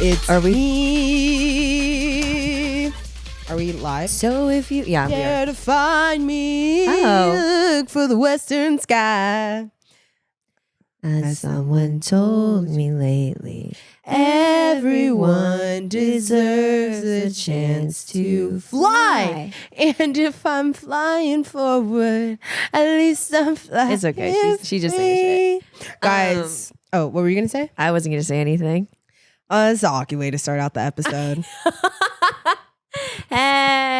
It's Are we? me. Are we live? So if you, yeah, we Dare are. to find me. Oh. Look for the western sky. As someone told me lately, Everyone deserves a chance to fly. And if I'm flying forward, at least I'm flying. It's okay. She just sang shit. Guys, what were you going to say? I wasn't gonna say anything. It's an awkward way to start out the episode. Hey,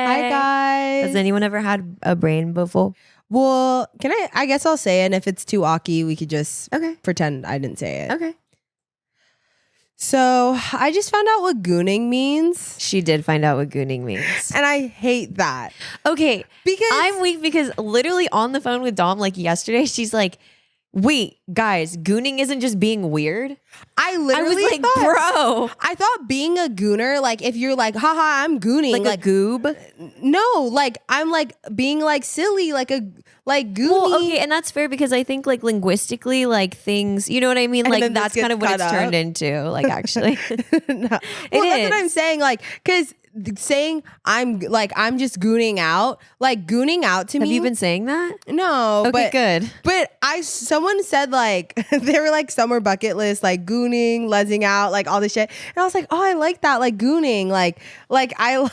Hi, guys. Has anyone ever had a brain before? Well, I guess I'll say it, and if it's too awky, we could just Okay. pretend I didn't say it. Okay. So I just found out what gooning means, She did find out what gooning means. and I hate that. Okay. Because I'm weak because literally on the phone with Dom like yesterday, she's like, wait, guys, gooning isn't just being weird. I I literally was like, thought, bro. I thought being a gooner, like if you're like, haha, I'm gooning. Like a goob. No, like I'm like being like silly, like goonie. Well, okay, and that's fair because I think like linguistically, like things, you know what I mean? And Like then this that's gets kind of what cut it's turned up. into, like actually. No. Well, It that's what I'm is. saying. Like, because saying I'm just gooning out, like gooning out to Have me. you been saying that? No, Okay, good. But someone said like they were like summer bucket list, like gooning, lezzing out, like all this shit, and I was like, oh, I like that, like gooning, like I.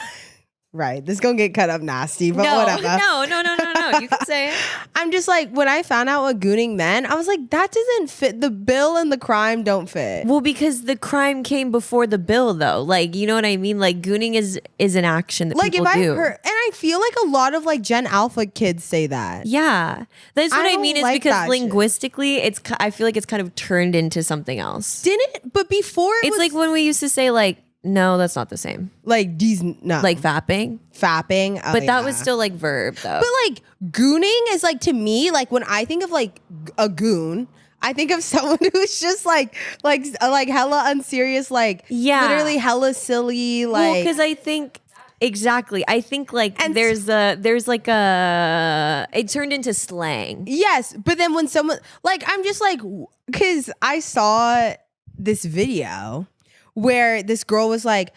Right, this is gonna get cut up nasty, but whatever. No. You can say it. I'm just like, when I found out what gooning meant, I was like, that doesn't fit. The bill and the crime don't fit. Well, because the crime came before the bill, though. Like, you know what I mean? Like, gooning is an action that Like people if I do. heard, and I feel like a lot of like Gen Alpha kids say that. Yeah, that's what I I, don't mean. Is like because that shit. linguistically, I feel like it's kind of turned into something else. Didn't, but before it It's was like when we used to say like, no, that's not the same. like these, no, Like fapping, fapping. Oh, but that was yeah. still like verb though. But like gooning is like, to me, like when I think of like a goon, I think of someone who's just like hella unserious, like Yeah. literally hella silly, Well, like because I think exactly. I think like And there's like it turned into slang. yes. But then when someone like, I'm just like, because I saw this video where this girl was like,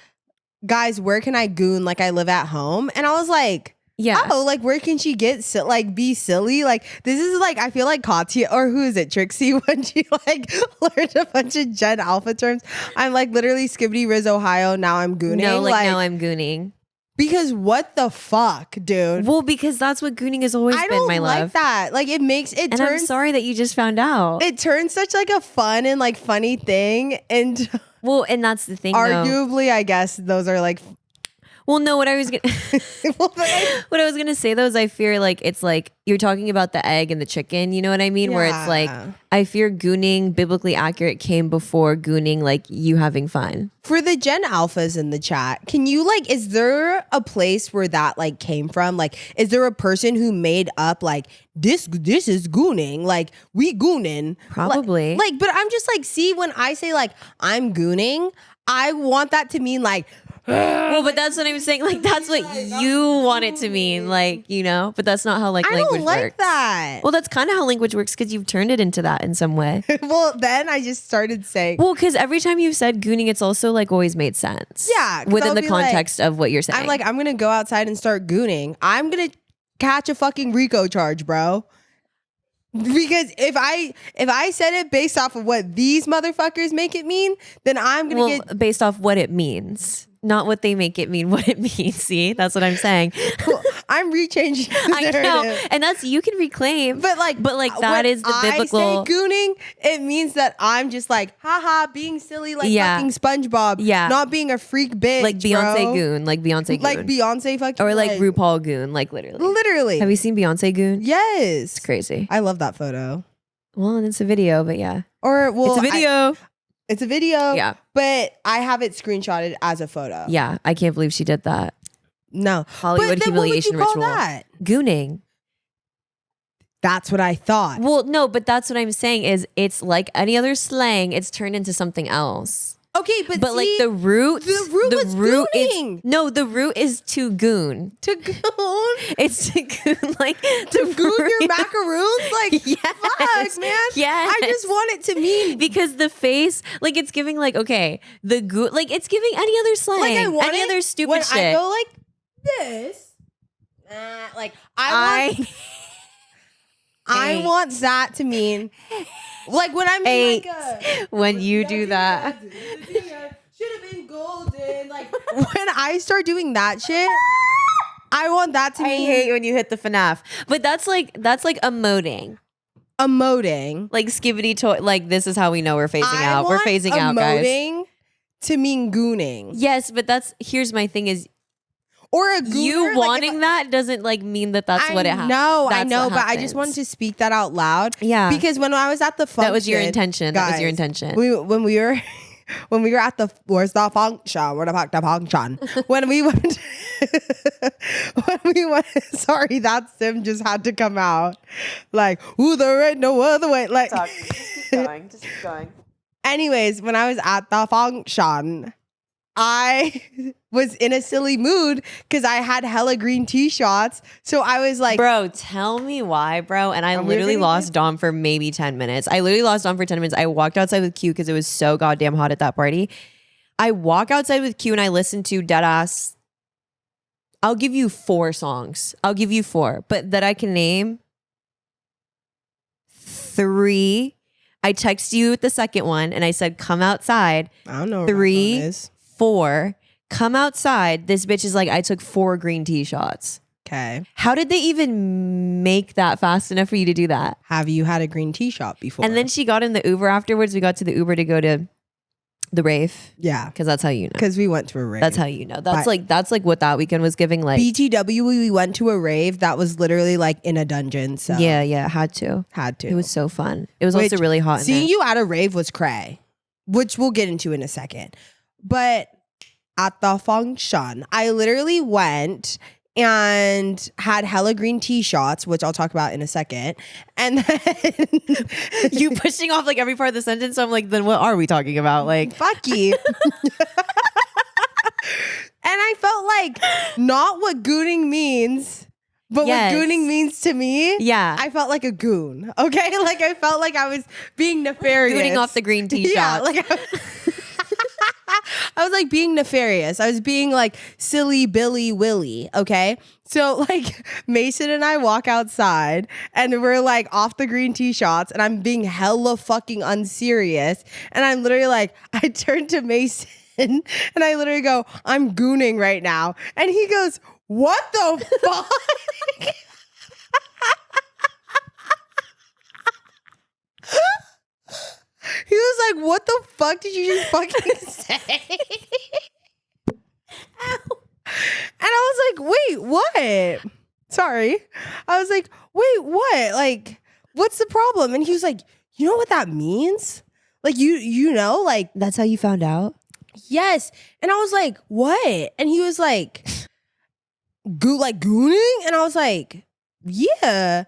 guys, where can I goon? Like I live at home, and I was like, Yeah. oh, like where can she get like be silly? Like this is like, I feel like Katya, or who is it, Trixie, when she like learned a bunch of Gen Alpha terms. I'm like literally Skibbity Riz Ohio. Now I'm gooning. No, like now I'm gooning. Because what the fuck, dude? Well, because that's what gooning has always I been, don't my like love. that. Like it makes it And I'm turns sorry that you just found out. it turns such like a fun and like funny thing, and Well, and that's the thing, though. arguably, I guess those are like. Well, no, what I was gonna Well, like, what I was gonna say though is I fear like it's like you're talking about the egg and the chicken, you know what I mean? Where it's like Yeah. I fear gooning biblically accurate came before gooning like you having fun. for the Gen Alphas in the chat, can you like, is there a place where that like came from? Like, is there a person who made up like this is gooning, like we gooning? Probably. Like, but I'm just like, see, when I say like I'm gooning, I want that to mean like, Well, but that's what I'm saying. Like that's what you want it to mean, like, you know, but that's not how like I language don't like works. that. Well, that's kind of how language works because you've turned it into that in some way. Well, then I just started saying, Well, because every time you've said gooning, it's also like always made sense. Yeah, 'cause within I'll the be like- context of what you're saying. I'm like, I'm gonna go outside and start gooning. I'm gonna catch a fucking RICO charge, bro. Because if I said it based off of what these motherfuckers make it mean, then I'm gonna well, get. based off what it means, not what they make it mean. What it means. See, that's what I'm saying. I'm rechanging the I know, narrative. and that's you can reclaim. But like that when is the biblical. I say gooning, it means that I'm just like, haha, being silly like Yeah. fucking SpongeBob. Yeah. Not being a freak bitch. like Beyonce bro. goon, like Beyonce goon, Like Beyonce fucking. or like RuPaul goon, like literally. Literally. Have you seen Beyonce goon? Yes. It's crazy. I love that photo. Well, and it's a video, but yeah, Or well, it's a video. It's a video. Yeah. But I have it screenshotted as a photo. Yeah, I can't believe she did that. No. Hollywood but then humiliation what would you call ritual. that? Gooning. That's what I thought. Well, no, but that's what I'm saying is it's like any other slang. It's turned into something else. Okay, but But like see, the root was gooning. the root is to goon. To goon? It's to goon, like To goon your macaroons? Like, Yes. fuck, man. Yes. I just want it to mean. because the face, like it's giving like, okay, the goon, like it's giving any other slang, Like, I want any it other stupid when shit. I go like this. Like, I want that to mean. Like, when I'm Hate like when you do that. Should have been golden. Like, when I start doing that shit, I want that to I mean hate when you hit the FNAF. But that's like emoting. emoting. Like skibbity toy, like this is how we know we're phasing I out. We're want phasing out, guys. emoting to mean gooning. Yes, but here's my thing is Or a gooner. you like, wanting that doesn't like mean that's what it happens. No, I That's know, what but I just happens. wanted to speak that out loud. Yeah. Because when I was at the function, That was your intention. That was your guys, intention. When we were when we were at the where's the function? Where the fuck the function? When we went sorry, that sim just had to come out. Like, ooh, there ain't no other way. Like Just keep going. anyways, when I was at the function, I was in a silly mood because I had hella green tea shots. So I was like, Bro, tell me why, bro. And I we're literally gonna lost Dom for maybe 10 minutes. I literally lost Dom for 10 minutes. I walked outside with Q because it was so goddamn hot at that party. I walk outside with Q and I listen to Deadass. I'll give you 4 songs. I'll give you 4, but that I can name 3. I text you the second one and I said, come outside. I don't know where my phone 3, is. 4, come outside. This bitch is like, I took 4 green tea shots. Okay. How did they even make that fast enough for you to do that? Have you had a green tea shot before? And then she got in the Uber afterwards. We got to the Uber to go to the rave yeah, because that's how you know. because we went to a rave. That's how you know. That's But- like what that weekend was giving. Like BTW. We went to a rave that was literally like in a dungeon. So yeah, had to. had to. It was so fun. It was Which, also really hot. In seeing there. you at a rave was cray, which we'll get into in a second. But at the function, I literally went and had hella green tea shots, which I'll talk about in a second. And then you pushing off like every part of the sentence. So I'm like, then what are we talking about? Like, fuck you. And I felt like not what gooning means, but Yes. what gooning means to me. yeah, I felt like a goon. Okay, like I felt like I was being nefarious. gooning off the green tea Yeah, shots. like I was like being nefarious. I was being like silly Billy Willy. Okay. So like Mason and I walk outside and we're like off the green tea shots and I'm being hella fucking unserious. And I'm literally like, I turn to Mason and I literally go, I'm gooning right now. And he goes, what the fuck? He was like, what the fuck did you just fucking say? Ow. And I was like, wait, what? Sorry. I was like, wait, what? Like, what's the problem? And he was like, you know what that means? Like, you know, like, That's how you found out. yes. And I was like, what? And he was like, like gooning? And I was like, yeah.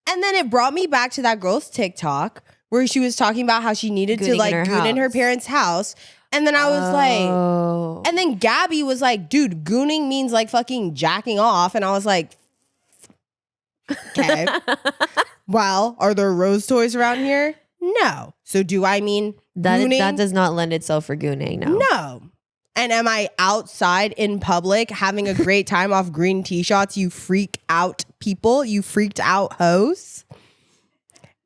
And then it brought me back to that girl's TikTok where she was talking about how she needed to Gooning like in her goon in her house. parents' house. And then I was like, Oh. and then Gabby was like, dude, gooning means like fucking jacking off. And I was like, okay. Well, are there rose toys around here? No. So do I mean gooning? that does not lend itself for gooning. No. No. And am I outside in public having a great time off green tea shots? You freak out people. You freaked out hoes.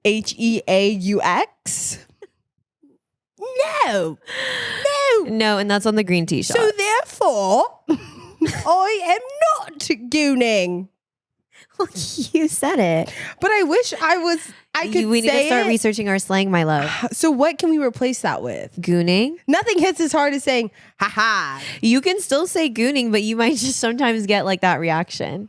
HEAUX. No. No. No, and that's on the green tea shot. So therefore, I am not gooning. You said it. But I wish I could We need to say start it. researching our slang, my love. So what can we replace that with? Gooning. Nothing hits as hard as saying, haha. You can still say gooning, but you might just sometimes get like that reaction.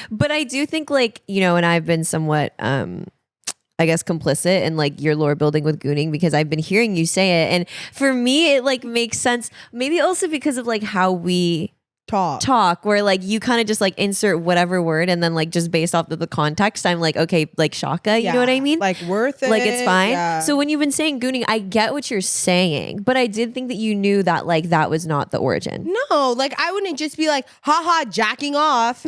But I do think like, you know, and I've been somewhat I guess complicit in like your lore building with gooning because I've been hearing you say it. And for me, it like makes sense. Maybe also because of like how we talk where like you kind of just like insert whatever word and then like just based off of the context I'm like okay like shaka, you know what I mean, like worth it, like it's fine. yeah. So when you've been saying gooning, I get what you're saying, but I did think that you knew that like that was not the origin. No, like I wouldn't just be like haha jacking off.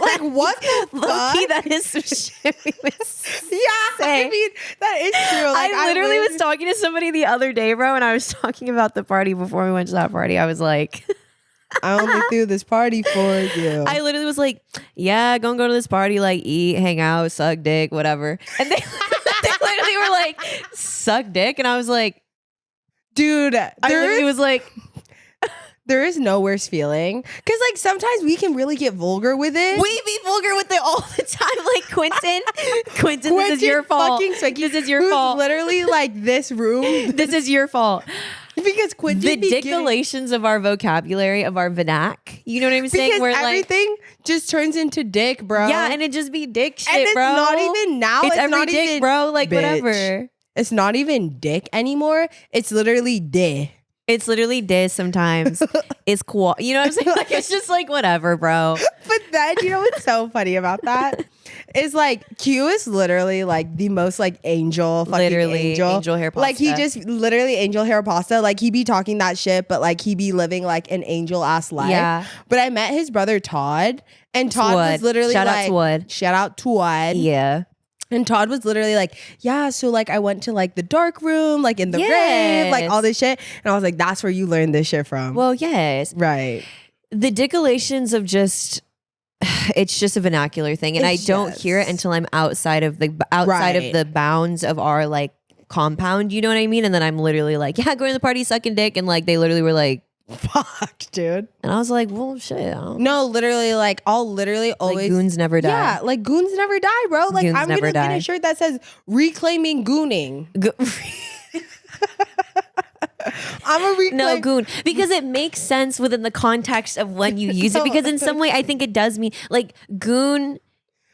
Like what the Low-key, fuck? that is some shit we would Yeah, say. I mean that is true. Like I literally was would- talking to somebody the other day, bro, and I was talking about the party before we went to that party. I was like I only threw this party for you. I literally was like, yeah, go to this party, like eat, hang out, suck dick, whatever. And they, they literally were like, suck dick. And I was like, Dude, I literally was like, there is no worse feeling. Because like sometimes we can really get vulgar with it. we be vulgar with it all the time. Like Quentin, this is your fault. Fucking Swanky, This is your who's fault. literally like this room. This is your fault. Because Quentin The be getting- diculations of our vocabulary, of our vernac. You know what I'm saying? because Where like, everything just turns into dick, bro. yeah, and it just be dick shit, and it's bro. not even now. It's every not dick, even, bro. Like bitch. whatever. It's not even dick anymore. It's literally dick. It's literally this sometimes. It's cool. You know what I'm saying? Like it's just like whatever, bro. But then you know what's so funny about that? Is like Q is literally like the most like angel fucking Literally angel hair Like he pasta. just literally angel hair pasta. Like he be talking that shit, but like he be living like an angel ass life. Yeah. But I met his brother Todd, and Todd was Wood. literally Shout out like to Wood. shout out to Wood. Yeah. And Todd was literally like, yeah, so like I went to like the dark room, like in the rave, like Yes. all this shit. And I was like, that's where you learned this shit from. Well, yes. right. The diculations of just it's just a vernacular thing. And It's I don't hear it just- until I'm outside of the Right. of the bounds of our like compound. You know what I mean? And then I'm literally like, yeah, going to the party, sucking dick. And like they literally were like, Fuck, dude. and I was like, well, shit. I don't No, literally, like I'll literally like always goons never die. Yeah, like goons never die, bro. Like Goons I'm never gonna get die. a shirt that says reclaiming gooning. I'm a reclaim. No, goon. Because it makes sense within the context of when you use it. Because in some way, I think it does mean like goon,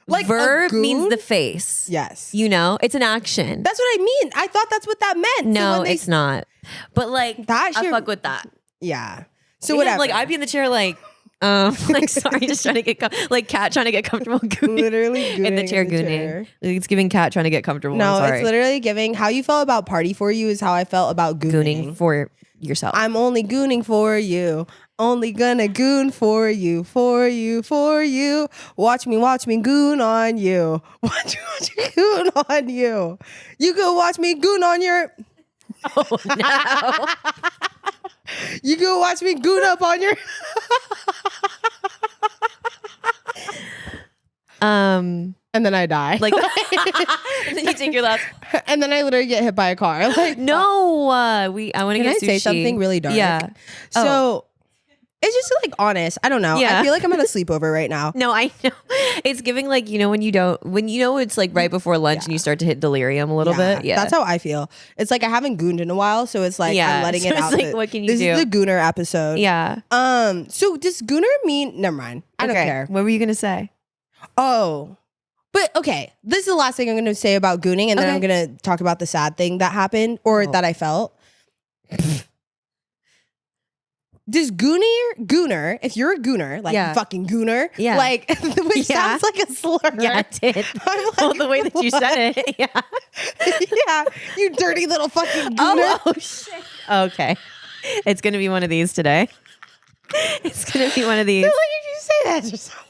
Like a verb means goon? the face. Yes. You know, it's an action. That's what I mean. I thought that's what that meant. So No, when they- it's not. But like, That I shit- fuck with that. Yeah. So Yeah, whatever. like I'd be in the chair like, like sorry, just trying to get like cat trying to get comfortable gooning. literally gooning in the chair gooning. It's giving cat trying to get comfortable. No, I'm sorry. it's literally giving how you felt about party for you is how I felt about gooning. gooning for yourself. I'm only gooning for you. Only gonna goon for you, for you, for you. Watch me goon on you. Watch me goon on you. You can watch me goon on your. Oh no. You can watch me goon up on your. And then I die. Like and then you take your last. and then I literally get hit by a car. Like No, I want to Can get I sushi. say something really dark? Yeah. So it's just like honest. I don't know. Yeah. I feel like I'm at a sleepover right now. No, I know. It's giving like, you know, when you know it's like right before lunch and you start to hit delirium a little bit. Yeah. That's how I feel. It's like I haven't gooned in a while, so it's like Yeah. I'm letting So it it's out. like, that what can you this do? is the gooner episode. Yeah. So does gooner mean never mind. I don't care. What were you gonna say? Oh. But okay, this is the last thing I'm gonna say about gooning, and then Okay. I'm gonna talk about the sad thing that happened or that I felt. Does gooner, if you're a gooner, like Yeah. fucking gooner, Yeah. like which Yeah. sounds like a slur. Yeah, it did. I'm like, Well, the way that you what? said it. Yeah. Yeah, you dirty little fucking gooner. Oh shit. Okay. It's gonna be one of these today. It's gonna be one of these. Like, did you say that to someone?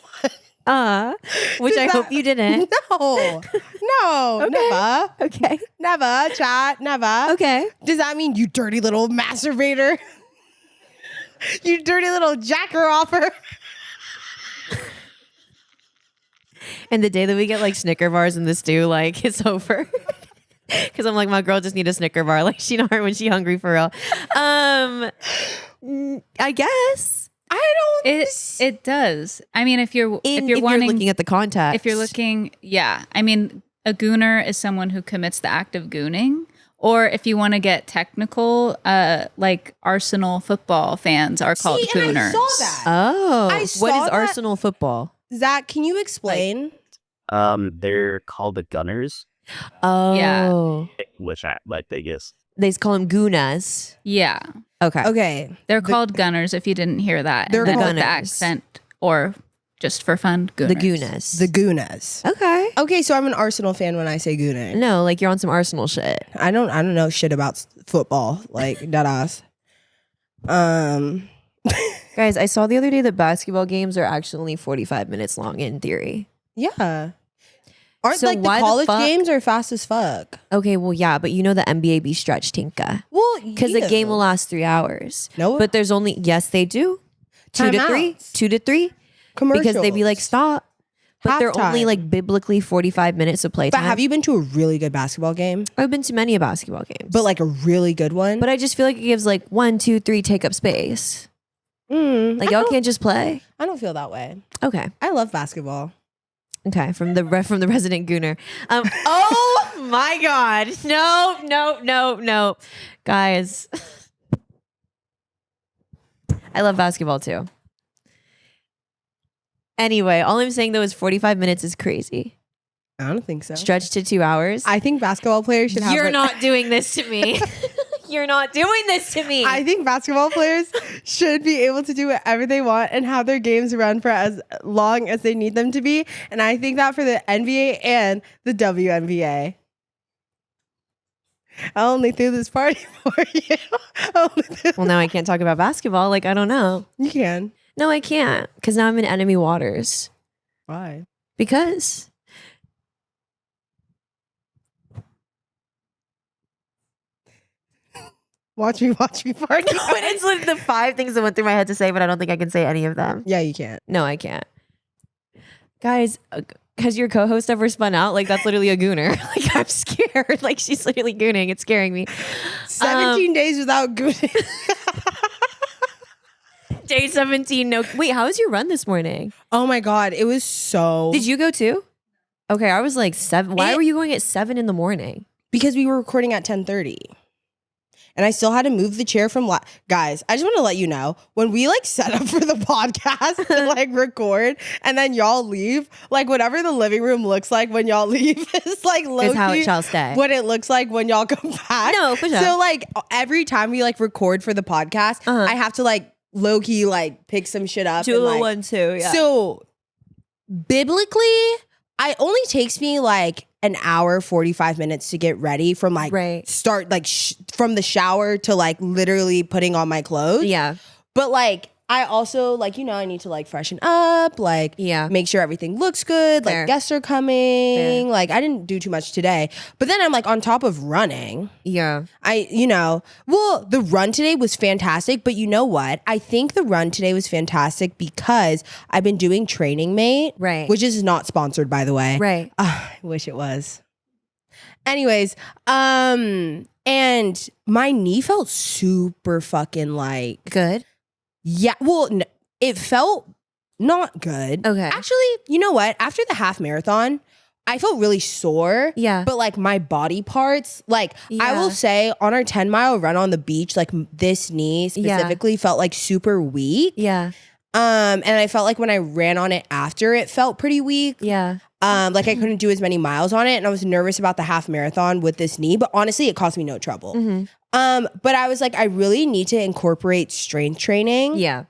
Which Does I that- hope you didn't. No, Okay. never, Okay. never, chat, never. Okay. Does that mean you dirty little masturbator? You dirty little jacker offer. And the day that we get like Snicker bars in the stew, like it's over. Cause I'm like, my girl just need a Snicker bar. Like she know her when she hungry for real. I guess. It does. I mean, if you're If wanting, you're looking at the context. if you're looking, yeah. I mean, a gooner is someone who commits the act of gooning. Or if you want to get technical, like Arsenal football fans are called See, and gooners. I saw that. Oh, I what saw is that- Arsenal football? Zach, can you explain? They're called the Gunners, Oh, Yeah. which I like. I guess They call them Gunas. Yeah. Okay. Okay. They're called gunners if you didn't hear that. They're And then called with the gunners. accent or just for fun, gunners. The Gunas. The Gunas. Okay. Okay, so I'm an Arsenal fan when I say Gooning. No, like you're on some Arsenal shit. I don't know shit about football, like dead ass. Guys, I saw the other day that basketball games are actually only 45 minutes long in theory. Yeah. Aren't So like the why the college fuck- games are fast as fuck? Okay, well, yeah, but you know the NBA be stretched, Tinka. Well, Because the game will last 3 hours. No, But there's only, yes, they do. 2 to 3. Timeouts. 2 to 3. commercials Because they be like, stop. But they're only Halftime. like biblically 45 minutes of playtime. But have you been to a really good basketball game? I've been to many basketball games. But like a really good one? But I just feel like it gives like 1, 2, 3 take up space. Like y'all can't just play. I don't feel that way. Okay. I love basketball. Okay. From the resident Gooner. Oh my God. No. Guys. I love basketball too. Anyway, all I'm saying though is 45 minutes is crazy. I don't think so. Stretched to 2 hours. I think basketball players should have. You're like- not doing this to me. You're not doing this to me. I think basketball players should be able to do whatever they want and have their games run for as long as they need them to be. And I think that for the NBA and the WNBA. I only threw this party for you. Well, now I can't talk about basketball. Like, I don't know. You can. No, I can't. Because now I'm in enemy waters. Why? Because Watch me party. it's like the 5 things that went through my head to say, but I don't think I can say any of them. Yeah, you can't. No, I can't. Guys, has your co-host ever spun out? Like, that's literally a gooner. Like, I'm scared. Like, she's literally gooning. It's scaring me. 17 days without gooning. Day 17. No. Wait, how was your run this morning? Oh my God. It was so. Did you go too? Okay, I was like 7. Why It- were you going at 7 in the morning? Because we were recording at 10:30. And I still had to move the chair from guys, I just want to let you know, when we like set up for the podcast to like record and then y'all leave, like whatever the living room looks like when y'all leave is like low Is how it key shall stay. what it looks like when y'all come back. No, for sure. So like every time we like record for the podcast, Uh-huh. I have to like low key like pick some shit up. Do a and, little like, 1, 2. Yeah. So biblically, it only takes me like an hour 45 minutes to get ready from like Right. start like from the shower to like literally putting on my clothes. yeah. But like I also like, you know, I need to like freshen up, like Yeah. make sure everything looks good, Fair. like guests are coming. Fair. Like I didn't do too much today. But then I'm like on top of running. Yeah. The run today was fantastic, but you know what? I think the run today was fantastic because I've been doing Training Mate, Right. which is not sponsored, by the way. Right. I wish it was. Anyways, and my knee felt super fucking like, Good. yeah, well, it felt not good. Okay. Actually, you know what? After the half marathon, I felt really sore. Yeah. But like my body parts, like I Yeah. will say on our 10-mile run on the beach, like this knee specifically felt like super weak. Yeah. And I felt like when I ran on it after, it felt pretty weak. Yeah. Like I couldn't do as many miles on it, and I was nervous about the half marathon with this knee, but honestly it caused me no trouble. Mm-hmm. But I was like, I really need to incorporate strength training Yeah.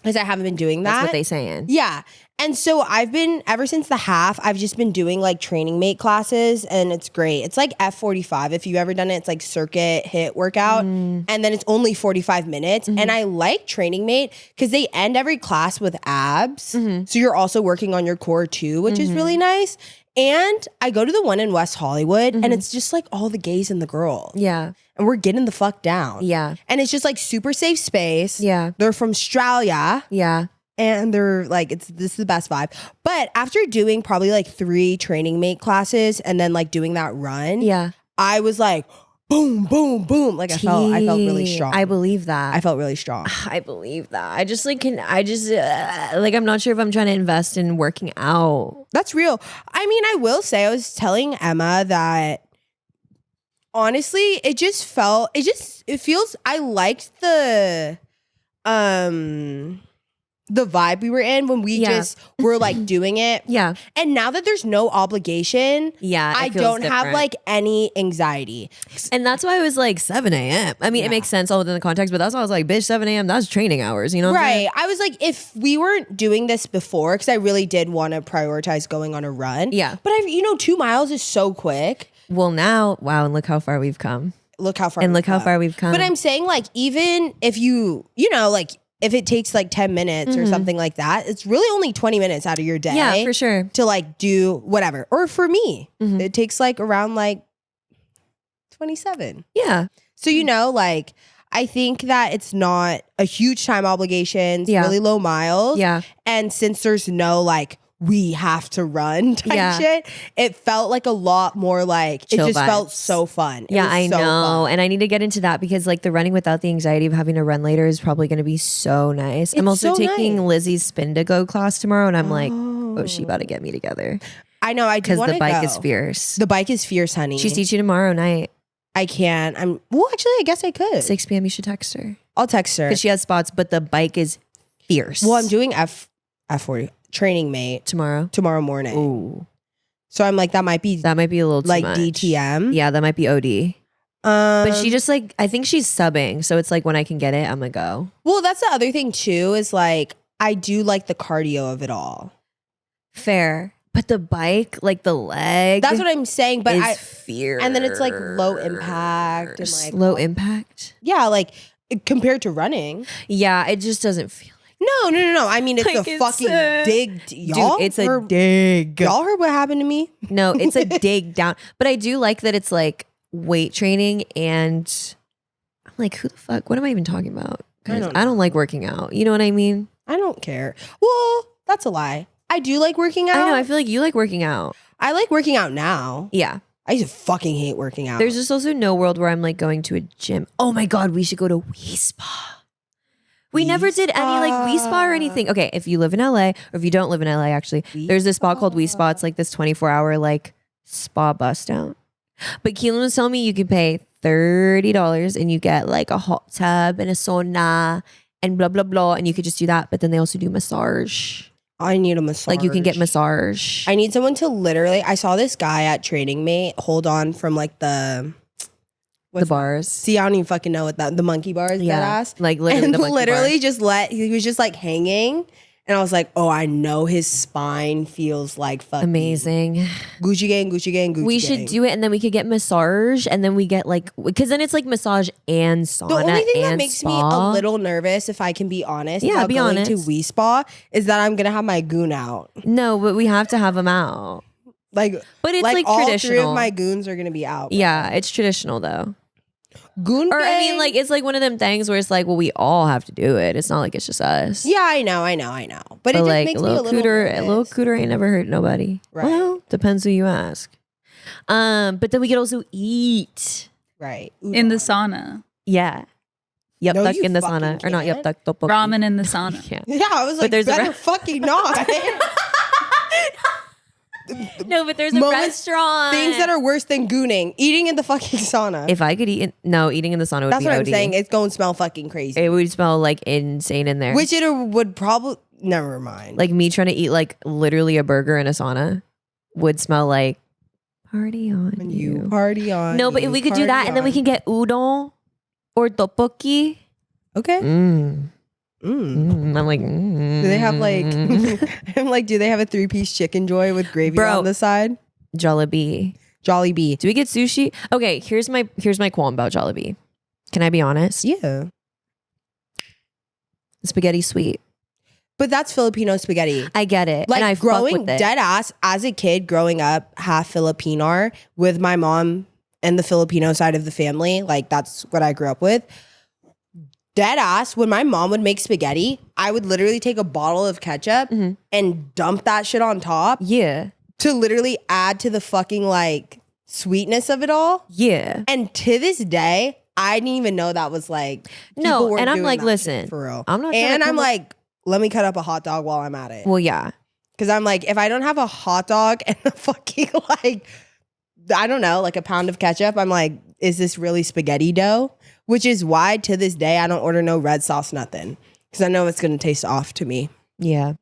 because I haven't been doing that. That's what they saying. Yeah. And so I've been, ever since the half, I've just been doing like Training Mate classes, and it's great. It's like F45. If you've ever done it, it's like circuit hit workout. And then it's only 45 minutes. And I like Training Mate because they end every class with abs. So you're also working on your core too, which is really nice. And I go to the one in West Hollywood, and it's just like all the gays and the girls. Yeah. And we're getting the fuck down. Yeah. And it's just like super safe space. Yeah. They're from Australia. Yeah. And they're like, this is the best vibe. But after doing probably like 3 Training Mate classes and then like doing that run, Yeah. I was like, boom, boom, boom. Like I felt really strong. I believe that. I felt really strong. I believe that. I just like I'm not sure if I'm trying to invest in working out. That's real. I mean, I will say, I was telling Emma that honestly, it feels, I liked the the vibe we were in when we just were like doing it. Yeah. And now that there's no obligation, I feels don't have different. like any anxiety. And that's why I was like 7 a.m. I mean, it makes sense all within the context, but that's why I was like, bitch, 7 a.m. That's training hours, you know? What I'm saying? I was like, if we weren't doing this before, because I really did want to prioritize going on a run. Yeah. But 2 miles is so quick. Well, now, wow, and look how far we've come. Look how far we've come. But I'm saying like, even if like if it takes like 10 minutes or something like that, it's really only 20 minutes out of your day. Yeah, for sure. To like do whatever. Or for me, it takes like around like 27. Yeah. So, like I think that it's not a huge time obligation. It's really low miles. Yeah. And since there's no like, we have to run type shit, it felt like a lot more like Chill it just vibes. felt so fun. It Yeah, was I so know. fun. And I need to get into that because like the running without the anxiety of having to run later is probably going to be so nice. I'm It's also so taking nice. Lizzie's spin to go class tomorrow. And I'm like, oh, she about to get me together. I know. I do Because want the to bike go. is fierce. The bike is fierce, honey. She's teaching tomorrow night. I can't. Actually, I guess I could. 6 p.m. You should text her. I'll text her. Because she has spots, but the bike is fierce. Well, I'm doing F40 training mate tomorrow morning. Ooh. So I'm like, that might be That might be a little too like much. DTM. Yeah, that might be OD. But she just like, I think she's subbing. So it's like when I can get it, I'm going to go. Well, that's the other thing too, is like, I do like the cardio of it all. Fair. But the bike, like the leg. That's what I'm saying. But is fierce. and then it's like low impact and like low impact. Yeah, like compared to running. Yeah, it just doesn't feel No. I mean, it's Like, a it's fucking a- dig. Y'all it's a heard- dig. Y'all heard what happened to me? No, it's a dig down. But I do like that it's like weight training and I'm like, who the fuck? What am I even talking about? 'Cause don't I don't like working out. You know what I mean? I don't care. Well, that's a lie. I do like working out. I know. I feel like you like working out. I like working out now. Yeah. I used to fucking hate working out. There's just also no world where I'm like going to a gym. Oh my God, we should go to Wii Spa. We never did any like Wii Spa or anything. Okay, if you live in LA, or if you don't live in LA, actually, there's this spa called Wii Spa. It's like this 24-hour like spa bust down. But Keelan was telling me you could pay $30 and you get like a hot tub and a sauna and blah, blah, blah. And you could just do that. But then they also do massage. I need a massage. Like you can get massage. I need someone to literally. I saw this guy at Training Mate hold on from like the bars. See, I don't even fucking know what the monkey bars. Yeah. That ass. Like literally and the monkey literally bar. he was just like hanging. And I was like, oh, I know his spine feels like fucking Amazing. Gucci gang, Gucci gang, Gucci We gang. should do it and then we could get massage and then we get like, because then it's like massage and sauna. The only thing that and makes me spa. a little nervous, if I can be honest, Yeah, about be going honest. to Wii Spa, is that I'm gonna have my goon out. No, but we have to have them out. Like, But it's like all traditional. 3 of my goons are gonna be out. Yeah, it's traditional though. Goon Or I mean, gang? like it's like one of them things where it's like, well, we all have to do it. It's not like it's just us. Yeah, I know. But But it just like makes a me a little little cooter, nervous. a little cooter ain't never hurt nobody. Right. Well, depends who you ask. But then we could also eat. Right. in the sauna. Yeah. Yup, No, duck you in the fucking sauna. Or not yup, can't. duck, tteokbokki. Ramen in the sauna. Yeah. Yeah, I was like, there's a better re- fucking not. No, but there's a Moments- restaurant. Things that are worse than gooning. Eating in the fucking sauna. If I could eat, eating in the sauna would That's be what I'm OD. saying. It's going to smell fucking crazy. It would smell like insane in there. Which it would probably, never mind. Like me trying to eat like literally a burger in a sauna would smell like party on When you. party on. No, but if we could do that and then we can get udon or tteokbokki. Okay. I'm like, Do they have like, I'm like, do they have a 3-piece chicken joy with gravy Bro. on the side? Jollibee? Jollibee. Do we get sushi? Okay, here's my qualm about Jollibee. Can I be honest? Yeah. Spaghetti sweet. But that's Filipino spaghetti. I get it. Like and I fuck growing with it. dead ass as a kid growing up half Filipino with my mom and the Filipino side of the family. Like that's what I grew up with. Dead ass, when my mom would make spaghetti, I would literally take a bottle of ketchup and dump that shit on top Yeah. to literally add to the fucking like sweetness of it all. Yeah. And to this day, I didn't even know that was like No, people were and I'm doing like, that listen, shit for real. I'm not trying and to I'm come up- like, let me cut up a hot dog while I'm at it. Well, yeah. Because I'm like, if I don't have a hot dog and a fucking like, I don't know, like a pound of ketchup, I'm like, is this really spaghetti dough? Which is why to this day I don't order no red sauce, nothing. Because I know it's gonna taste off to me. Yeah.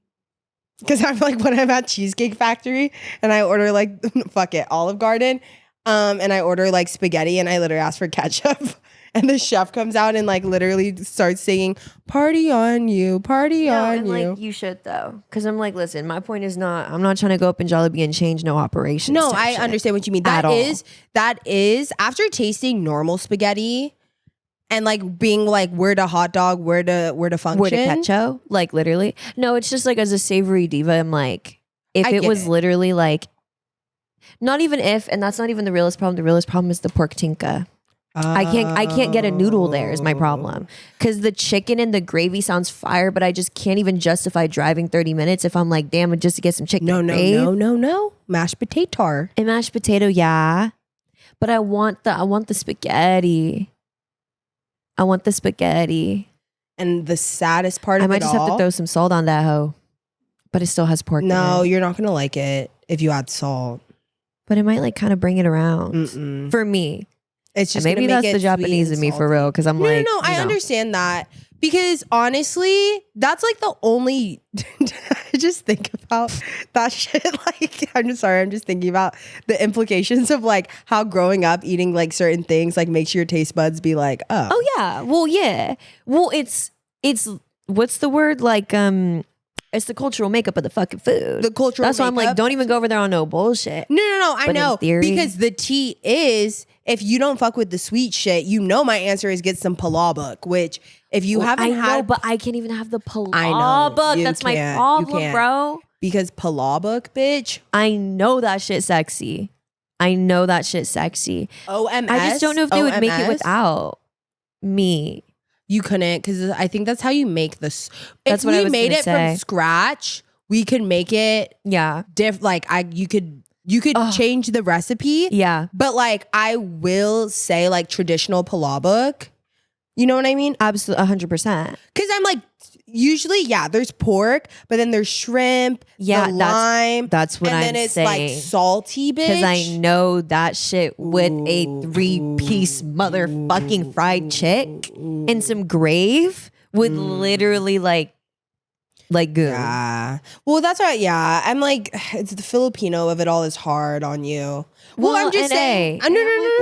Because I'm like, when I'm at Cheesecake Factory and I order like, fuck it, Olive Garden, and I order like spaghetti and I literally ask for ketchup. And the chef comes out and like literally starts singing, "Party on you, party on and you." like you should though, because I'm like, listen, my point is not. I'm not trying to go up in Jollibee and change no operations. No, type I shit. understand what you mean. At That is after tasting normal spaghetti and like being like, where to hot dog, where to function. Where to ketchup? Like literally. No, it's just like as a savory diva, I'm like, if I it get was it. literally like, not even if, and that's not even the realest problem. The realest problem is the pork tinka. I can't get a noodle there is my problem. Because the chicken and the gravy sounds fire, but I just can't even justify driving 30 minutes if I'm like, damn, just to get some chicken. No. Mashed potato. And mashed potato, yeah. But I want the spaghetti. I want the spaghetti. And the saddest part I of might it just have to throw some salt on that hoe. But it still has pork No, in it. you're not gonna like it if you add salt. But it might like kind of bring it around. Mm-mm. For me. It's just And maybe gonna make that's the it Japanese sweet in me and for real. Because I'm salty. like, No, I understand that. Because honestly, that's like the only I just think about that shit. Like, I'm just sorry, I'm just thinking about the implications of like how growing up eating like certain things like makes your taste buds be like, oh. Oh yeah. Well, yeah. Well, it's what's the word? Like it's the cultural makeup of the fucking food. The cultural That's why I'm like, makeup. don't even go over there on no bullshit. No, I But in know. theory- Because the tea is, if you don't fuck with the sweet shit, you know my answer is get some palabok, which if you haven't I had, know, but I can't even have the I know. palabok. You That's my can't. You problem, can't. bro. because palabok, bitch, I know that shit sexy. I know that shit sexy. OMS. I just don't know if they would make it OMS, without me. You couldn't, because I think that's how you make this. That's If what I we was made gonna it say. from scratch, we could make it Yeah. like you could change the recipe. Yeah. But like I will say like traditional palabok. You know what I mean? Absolutely 100%. Because I'm like, usually, yeah, there's pork, but then there's shrimp, Yeah, the lime. that's what and I'm then it's saying. like salty, bitch. Because I know that shit with a 3-piece motherfucking fried chick and some gravy would literally like goo. Yeah. Well, that's right. Yeah. I'm like, it's the Filipino of it all is hard on you. Well, I'm just and saying. hey,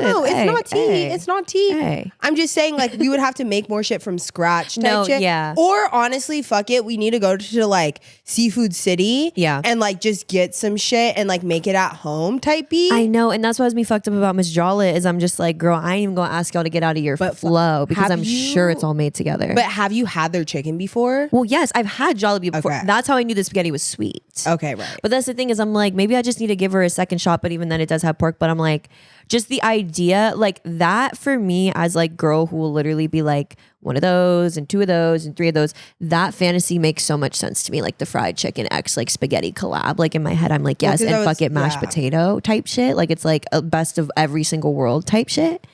No. hey, It's not tea. hey, It's not tea. hey. I'm just saying, like, we would have to make more shit from scratch type No, shit. yeah. Or honestly, fuck it. We need to go to like Seafood City. Yeah. And like just get some shit and like make it at home type beat. I know, and that's what has me fucked up about Miss Jollett is I'm just like, girl, I ain't even gonna ask y'all to get out of your flow because have I'm sure it's all made together. But have you had their chicken before? well, yes, I've had Jollibee before. Okay. That's how I knew the spaghetti was sweet. Okay, right. But that's the thing is I'm like, maybe I just need to give her a second shot, but even then it does have pork. But I'm like, just the idea, like that for me as like girl who will literally be like one of those and 2 of those and 3 of those, that fantasy makes so much sense to me. Like the fried chicken X like spaghetti collab. Like in my head, I'm like, yes, 'cause and I was- fuck it, mashed yeah. potato type shit. Like it's like a best of every single world type shit.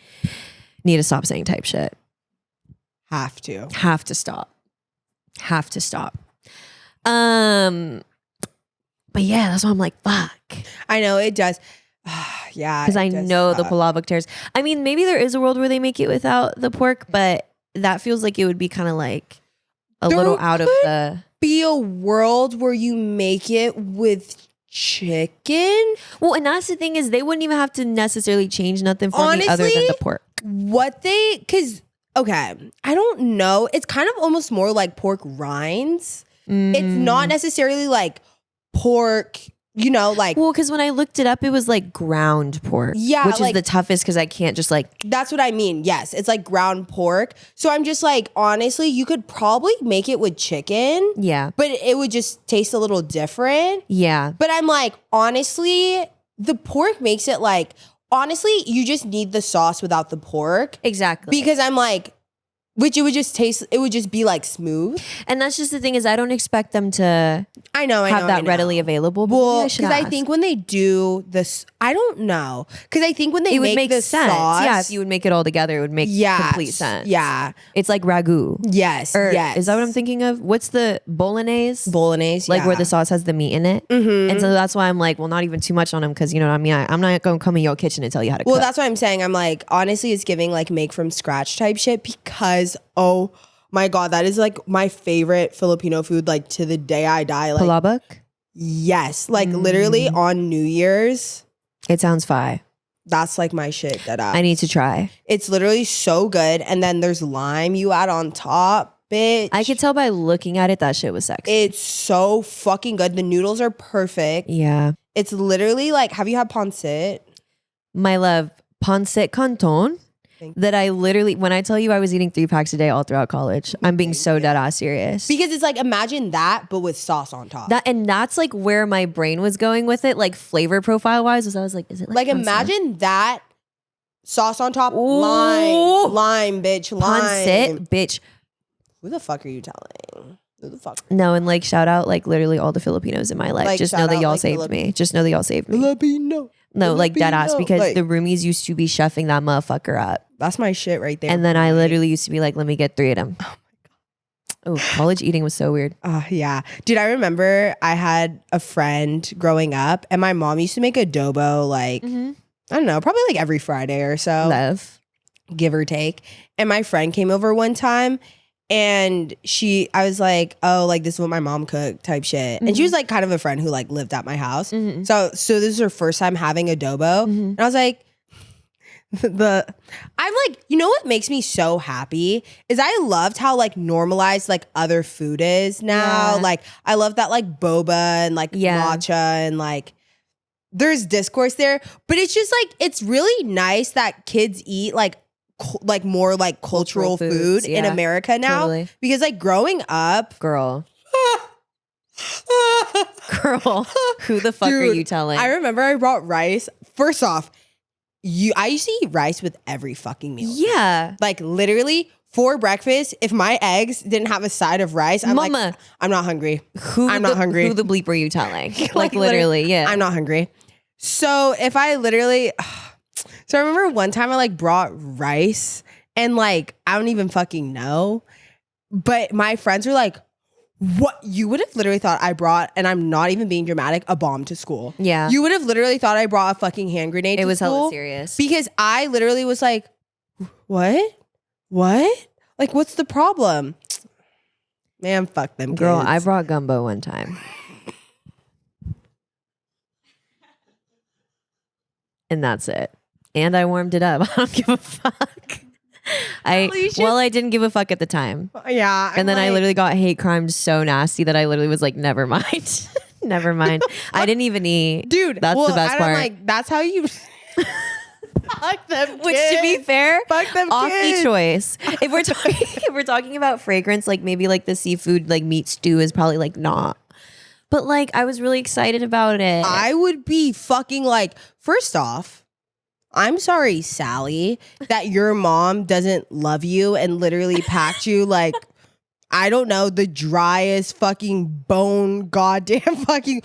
Need to stop saying type shit. Have to. Have to stop. Have to stop. But yeah, that's why I'm like, fuck. I know it does. Yeah. Because it I does know the suck. palabok tears. I mean, maybe there is a world where they make it without the pork, but that feels like it would be kind of like a There little out of could the. Be a world where you make it with chicken. Well, and that's the thing is they wouldn't even have to necessarily change nothing for me other than Honestly, the pork. Because okay, I don't know. It's kind of almost more like pork rinds. It's not necessarily like pork. You know, like Well, because when I looked it up, it was like ground pork. Yeah, which is like- the toughest because I can't just like. that's what I mean. Yes, it's like ground pork. So I'm just like, honestly, you could probably make it with chicken, Yeah. but it would just taste a little different. Yeah. But I'm like, honestly, the pork makes it like, honestly, you just need the sauce without the pork. Exactly. Because I'm like, which it would just taste, it would just be like smooth. And that's just the thing is I don't expect them to I know, have that readily available. But Well, maybe I because should I ask. think when they do this, I don't know. Because I think when they it would make the sense. sauce, Yeah, if you would make it all together, it would make yes, complete sense. Yeah. It's like ragu. Yes. Or yes. is that what I'm thinking of? What's the bolognese? Bolognese. Like yeah. where the sauce has the meat in it. Mhm. And so that's why I'm like, well, not even too much on them because you know what I mean. I'm not going to come in your kitchen and tell you how to Well, cook. that's what I'm saying. I'm like, honestly, it's giving like make from scratch type shit because, oh my God, that is like my favorite Filipino food, like to the day I die. Like, Palabok? yes, like literally on New Year's. It sounds fire. That's like my shit. I need to try. It's literally so good. And then there's lime you add on top, bitch. I could tell by looking at it that shit was sexy. It's so fucking good. The noodles are perfect. Yeah. It's literally like, have you had pancit? My love, pancit canton. That I literally, when I tell you I was eating 3 packs a day all throughout college, I'm being so dead ass serious. Because it's like, imagine that, but with sauce on top. And that's like where my brain was going with it, like flavor profile wise. Was I was like, is it like pancit? imagine that sauce on top, Ooh. lime, bitch, lime. Pancit, bitch. Who the fuck are you telling? Who the fuck? No, and like shout out like literally all the Filipinos in my life. Like, Just know shout that out, y'all like, saved me. Just know that y'all saved me. Filipino. No, like dead ass, Filipino. because Like, the roomies used to be chefing that motherfucker up. that's my shit right there. And then I literally used to be like, let me get 3 of them. Oh my God. Oh, college eating was so weird. Yeah. Dude, I remember I had a friend growing up and my mom used to make adobo like, I don't know, probably like every Friday or so. Love. Give or take. And my friend came over one time and I was like, oh, like this is what my mom cooked type shit. And she was like kind of a friend who like lived at my house. So this is her first time having adobo. And I was like, I'm like, you know what makes me so happy is I loved how like normalized like other food is now. Yeah. Like I love that like boba and like matcha and like there's discourse there, but it's just like it's really nice that kids eat like more like cultural food in America now. Totally. Because like growing up, Girl, who the fuck are Dude, you telling? I remember I brought rice. First off, I used to eat rice with every fucking meal. Yeah. Like literally for breakfast, if my eggs didn't have a side of rice, I'm Mama, like, I'm not hungry. I'm not hungry. Who the bleep are you telling? like literally, yeah. I'm not hungry. So if I literally, so I remember one time I like brought rice and like, I don't even fucking know. But my friends were like, what? You would have literally thought I brought, and I'm not even being dramatic, a bomb to school. Yeah. You would have literally thought I brought a fucking hand grenade to was school. hella serious. Because I literally was like, what? Like, what's the problem? Man, fuck them kids. Girl, I brought gumbo one time. And that's it. And I warmed it up. I don't give a fuck. I didn't give a fuck at the time. Yeah. And then I literally got hate crimed so nasty that I literally was like, never mind. Never mind. I didn't even eat. Dude, that's the best part. Like, that's how you... Fuck them kids. Which, to be fair, fuck them off kids. the choice. If we're talking about fragrance, like maybe like the seafood like meat stew is probably like not. But like I was really excited about it. I would be fucking like, first off, I'm sorry, Sally, that your mom doesn't love you and literally packed you like, I don't know, the driest fucking bone goddamn fucking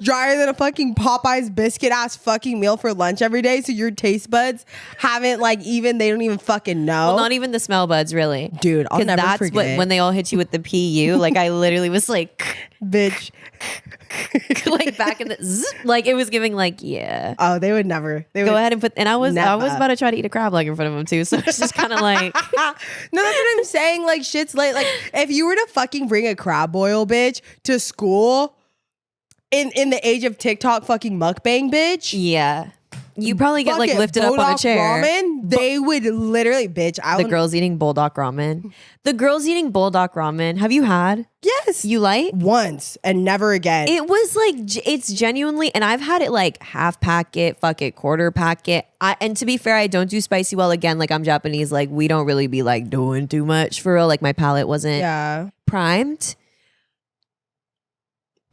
drier than a fucking Popeye's biscuit ass fucking meal for lunch every day. So your taste buds haven't like they don't even fucking know. Well, not even the smell buds, really. Dude, I'll never that's forget. what when they all hit you with the PU, like I literally was like, bitch. like back in the like it was giving like Oh, they would never. They would go ahead and put. And I was never. about to try to eat a crab leg in front of them too. So it's just kind of like no, that's what I'm saying. Like shit's late. Like if you were to fucking bring a crab boil, bitch, to school in the age of TikTok fucking mukbang, bitch. yeah. You probably get like lifted up on a chair. Ramen, they would literally, bitch. The girls eating bulldog ramen. The girls eating bulldog ramen. Have you had? Yes. You like? Once and never again. It was like, it's genuinely, and I've had it like half packet, fuck it, quarter packet. And to be fair, I don't do spicy well. Again, like I'm Japanese, like we don't really be like doing too much for real. Like my palate wasn't primed.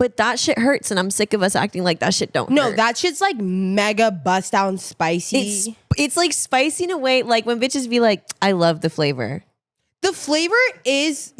But that shit hurts, and I'm sick of us acting like that shit don't hurt. No, that shit's like mega bust down spicy. It's like spicy in a way, like when bitches be like, I love the flavor. The flavor is,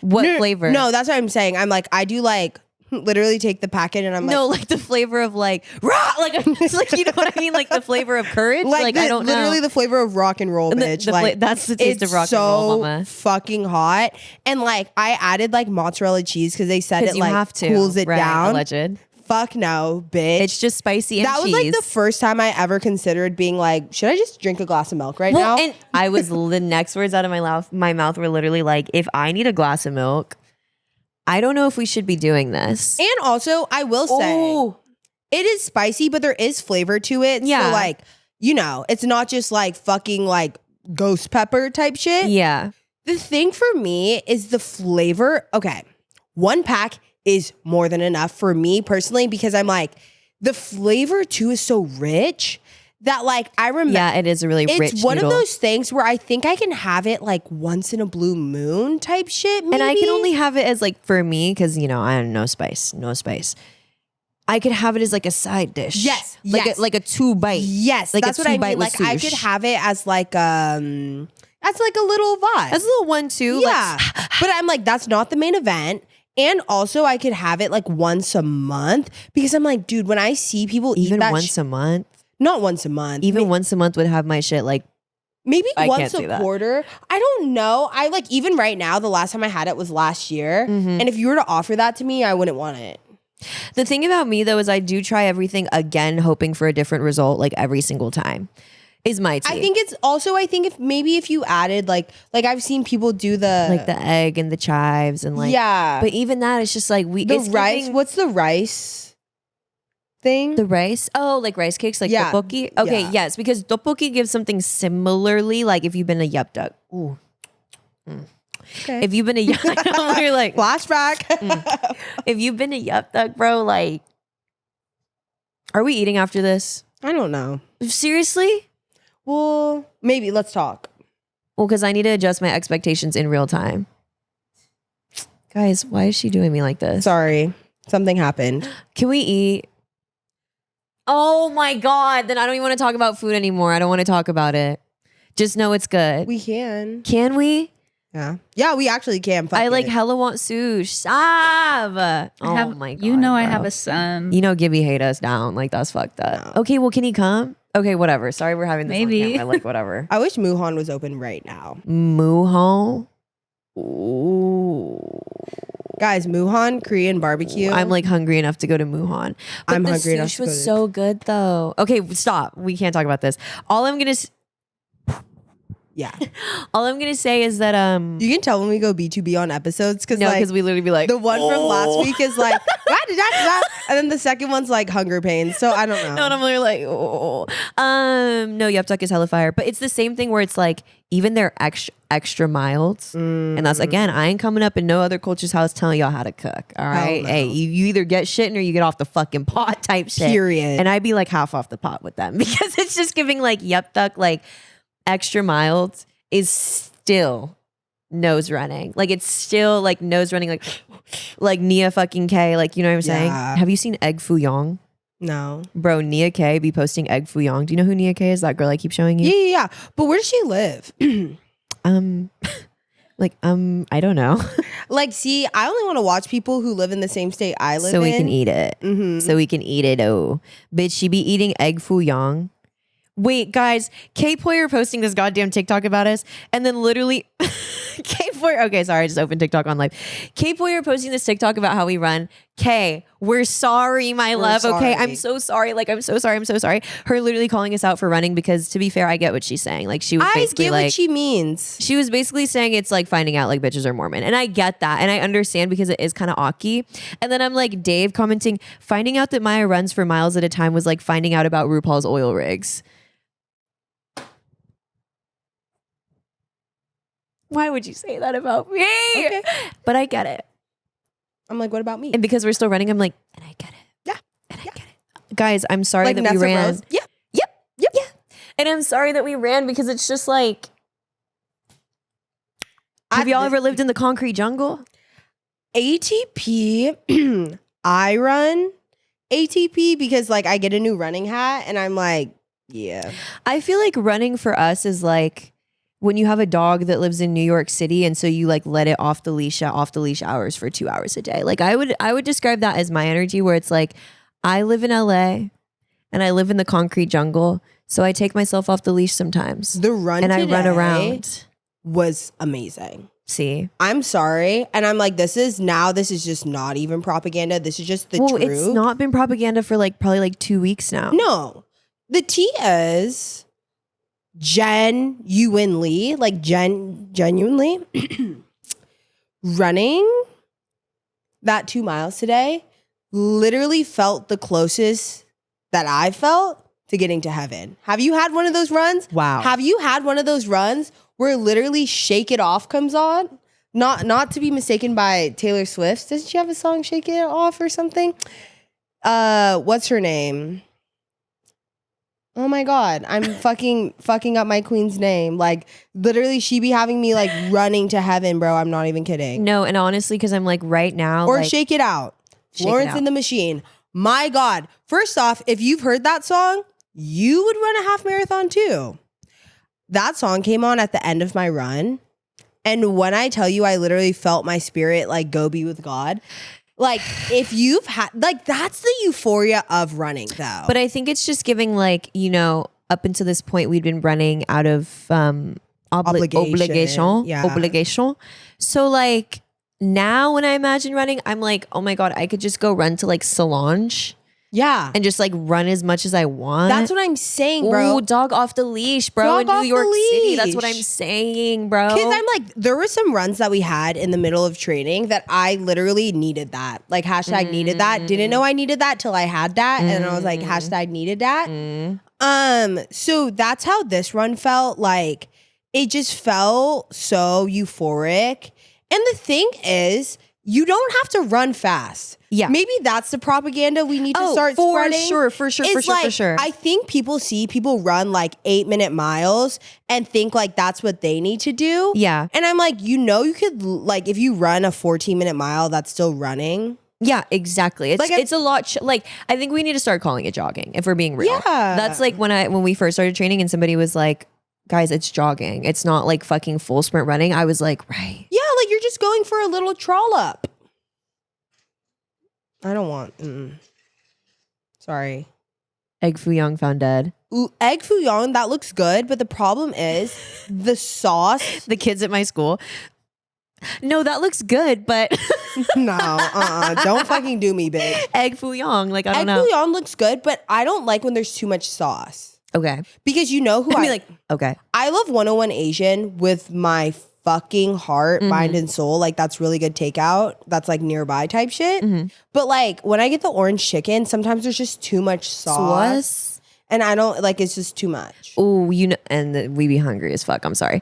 What flavor? No, that's what I'm saying. I'm like, I do like literally take the packet and I'm like. No, like the flavor of like, rah! Like, it's like, you know what I mean? Like the flavor of courage? Like I don't know. Literally the flavor of rock and roll, bitch. That's the taste of rock and roll, mama. It's so fucking hot. And like, I added like mozzarella cheese because they said it you like have to. cools it down. Alleged. fuck no, bitch. It's just spicy and that was cheese. like the first time I ever considered being like, should I just drink a glass of milk right now? And I was the next words out of my mouth were literally like, if I need a glass of milk, I don't know if we should be doing this. And also, I will say, Oh, it is spicy, but there is flavor to it. Yeah. So like, you know, it's not just like fucking like ghost pepper type shit. yeah. The thing for me is the flavor. Okay, one pack is more than enough for me personally because I'm like, the flavor too is so rich that like I remember. Yeah, it is a really rich It's one noodle. of those things where I think I can have it like once in a blue moon type shit. Maybe. And I can only have it as like, for me, because, you know, I have no spice. I could have it as like a side dish. Yes, Like yes. like a 2-bite. Yes, Like a that's what I 2-bite mean. with Like I sush. could have it as like that's like a little vibe. That's a little 1-2. Yeah, but I'm like, that's not the main event. And also, I could have it like once a month because I'm like, dude, when I see people Even eat that, once a month. not once a month, Even once a month would have my shit like, maybe I once can't say a that. quarter. I don't know. I like even right now. The last time I had it was last year, Mm-hmm. and if you were to offer that to me, I wouldn't want it. the thing about me though is I do try everything again, hoping for a different result like every single time. Is my tea. I think it's also. I think if you added like I've seen people do like the egg and the chives and like yeah, But even that, it's just like the it's rice. giving- What's the rice thing? The rice? Oh, like rice cakes, like Yeah. tteokbokki? Okay, Yeah. yes, because tteokbokki gives something similarly, like if you've been a yup duck. Ooh. Okay. If you've been a yup you're like, Flashback. if you've been a yup duck, bro, like, are we eating after this? I don't know. Seriously? Well, maybe let's talk. Well, because I need to adjust my expectations in real time. Guys, why is she doing me like this? Sorry, something happened. Can we eat? Oh my God. Then I don't even want to talk about food anymore. I don't want to talk about it. Just know it's good. We can. Can we? Yeah, we actually can. Fuck I like it. hella want sush. Stop. Oh have, my God. You know I bro. have a son. You know Gibby hate us down. Like that's fucked up. No. Okay, well, can he come? Okay, whatever. Sorry we're having this Maybe. on camera. Like whatever. I wish Muhan was open right now. Muhon. Ooh. Guys, Muhan Korean barbecue. I'm like hungry enough to go to Muhan. But I'm the hungry enough sush to go was to- so good though. Okay, stop. We can't talk about this. All I'm gonna yeah. say is that You can tell when we go B2B on episodes because no, like because we literally be like the one from last "Oh." week is like and then the second one's like hunger pains. So I don't know. No, and I'm literally like, oh. No, Yup Duck is hella fire. But it's the same thing where it's like, even they're extra mild. And that's, again, I ain't coming up in no other culture's house telling y'all how to cook. All right. no. Hey, you either get shitting or you get off the fucking pot type shit. Period. And I'd be like half off the pot with them because it's just giving like Yup Duck, like extra mild is still nose running. Like it's still like nose running, like Nia fucking K. Like, you know what I'm saying? Yeah. Have you seen Egg Foo Young? No. Bro, Nia K be posting Egg Foo Young. Do you know who Nia K is? That girl I keep showing you? Yeah. But where does she live? I don't know. Like, see, I only want to watch people who live in the same state I live in. So we can eat it. Mm-hmm. So we can eat it. Oh, bitch, she be eating Egg Foo Young. Wait, guys, Kay Poyer posting this goddamn TikTok about us, and then literally, Kay Poyer. Okay, sorry, I just opened TikTok on live. Kay Poyer posting this TikTok about how we run. Kay, we're sorry, my love. Okay, sorry. I'm so sorry. Like, I'm so sorry. I'm so sorry. Her literally calling us out for running because, to be fair, I get what she's saying. Like, she was I basically get like, what she means. she was basically saying it's like finding out like bitches are Mormon. And I get that. And I understand because it is kind of awky. And then I'm like, Dave commenting, finding out that Maya runs for miles at a time was like finding out about RuPaul's oil rigs. Why would you say that about me? Okay. But I get it. I'm like, what about me? And because we're still running, I'm like, and I get it. Yeah. And I get it. Guys, I'm sorry Like that Nessa we ran. Rose? Yeah. Yeah. And I'm sorry that we ran because it's just like, have y'all ever lived in the concrete jungle? ATP, I run ATP because like I get a new running hat and I'm like, yeah. I feel like running for us is like when you have a dog that lives in New York City and so you like let it off the leash hours for 2 hours a day. Like I would describe that as my energy where it's like I live in LA and I live in the concrete jungle. So I take myself off the leash sometimes The run and I run today around. was amazing. See, I'm sorry. And I'm like, this is just not even propaganda. This is just the truth. It's not been propaganda for like probably like 2 weeks now. No. The tea is genuinely, like genuinely running that 2 miles today literally felt the closest that I felt to getting to heaven. Have you had one of those runs? Wow. Have you had one of those runs where literally Shake It Off comes on? Not to be mistaken by Taylor Swift. Doesn't she have a song Shake It Off or something? What's her name? Oh my God, I'm fucking up my queen's name. Like literally she be having me like running to heaven, bro. I'm not even kidding. No, and honestly, because I'm like right now. Or like, Shake It Out. Shake It Florence Out. and the Machine. My God. First off, if you've heard that song, you would run a half marathon too. That song came on at the end of my run. And when I tell you, I literally felt my spirit like go be with God. Like if you've had, like that's the euphoria of running though. But I think it's just giving like, you know, up until this point, we'd been running out of Obligation. Yeah. obligation. So like now when I imagine running, I'm like, oh my God, I could just go run to like Solange Yeah. and just like run as much as I want. That's what I'm saying, bro. Ooh, dog off the leash, bro. Dog in off New York the City. That's what leash. I'm saying, bro. Because I'm like, there were some runs that we had in the middle of training that I literally needed that. Like hashtag needed that. Didn't know I needed that till I had that. And I was like, hashtag needed that. So that's how this run felt. Like it just felt so euphoric. And the thing is, you don't have to run fast. Yeah. Maybe that's the propaganda we need to start for spreading. for sure. I think people see people run like 8-minute miles and think like that's what they need to do. Yeah. And I'm like, you know, you could like if you run a 14-minute mile, that's still running. Yeah, exactly. It's Like, it's a lot. Like I think we need to start calling it jogging if we're being real. Yeah. That's like when we first started training and somebody was like, guys, it's jogging. It's not like fucking full sprint running. I was like, right. Yeah, like you're just going for a little trollop. I don't want. Sorry. Egg Foo Young found dead. Ooh, egg foo young, that looks good, but the problem is the sauce. The kids at my school. No, that looks good, but No, don't fucking do me, bitch. Egg Foo Young, like I don't Egg know. foo young looks good, but I don't like when there's too much sauce. Okay. Because you know who I mean, like, okay. I love 101 Asian with my fucking heart, mind, and soul. Like that's really good takeout. That's like nearby type shit. But like when I get the orange chicken, sometimes there's just too much sauce. And I don't like it's just too much. Oh, you know, and we be hungry as fuck. I'm sorry.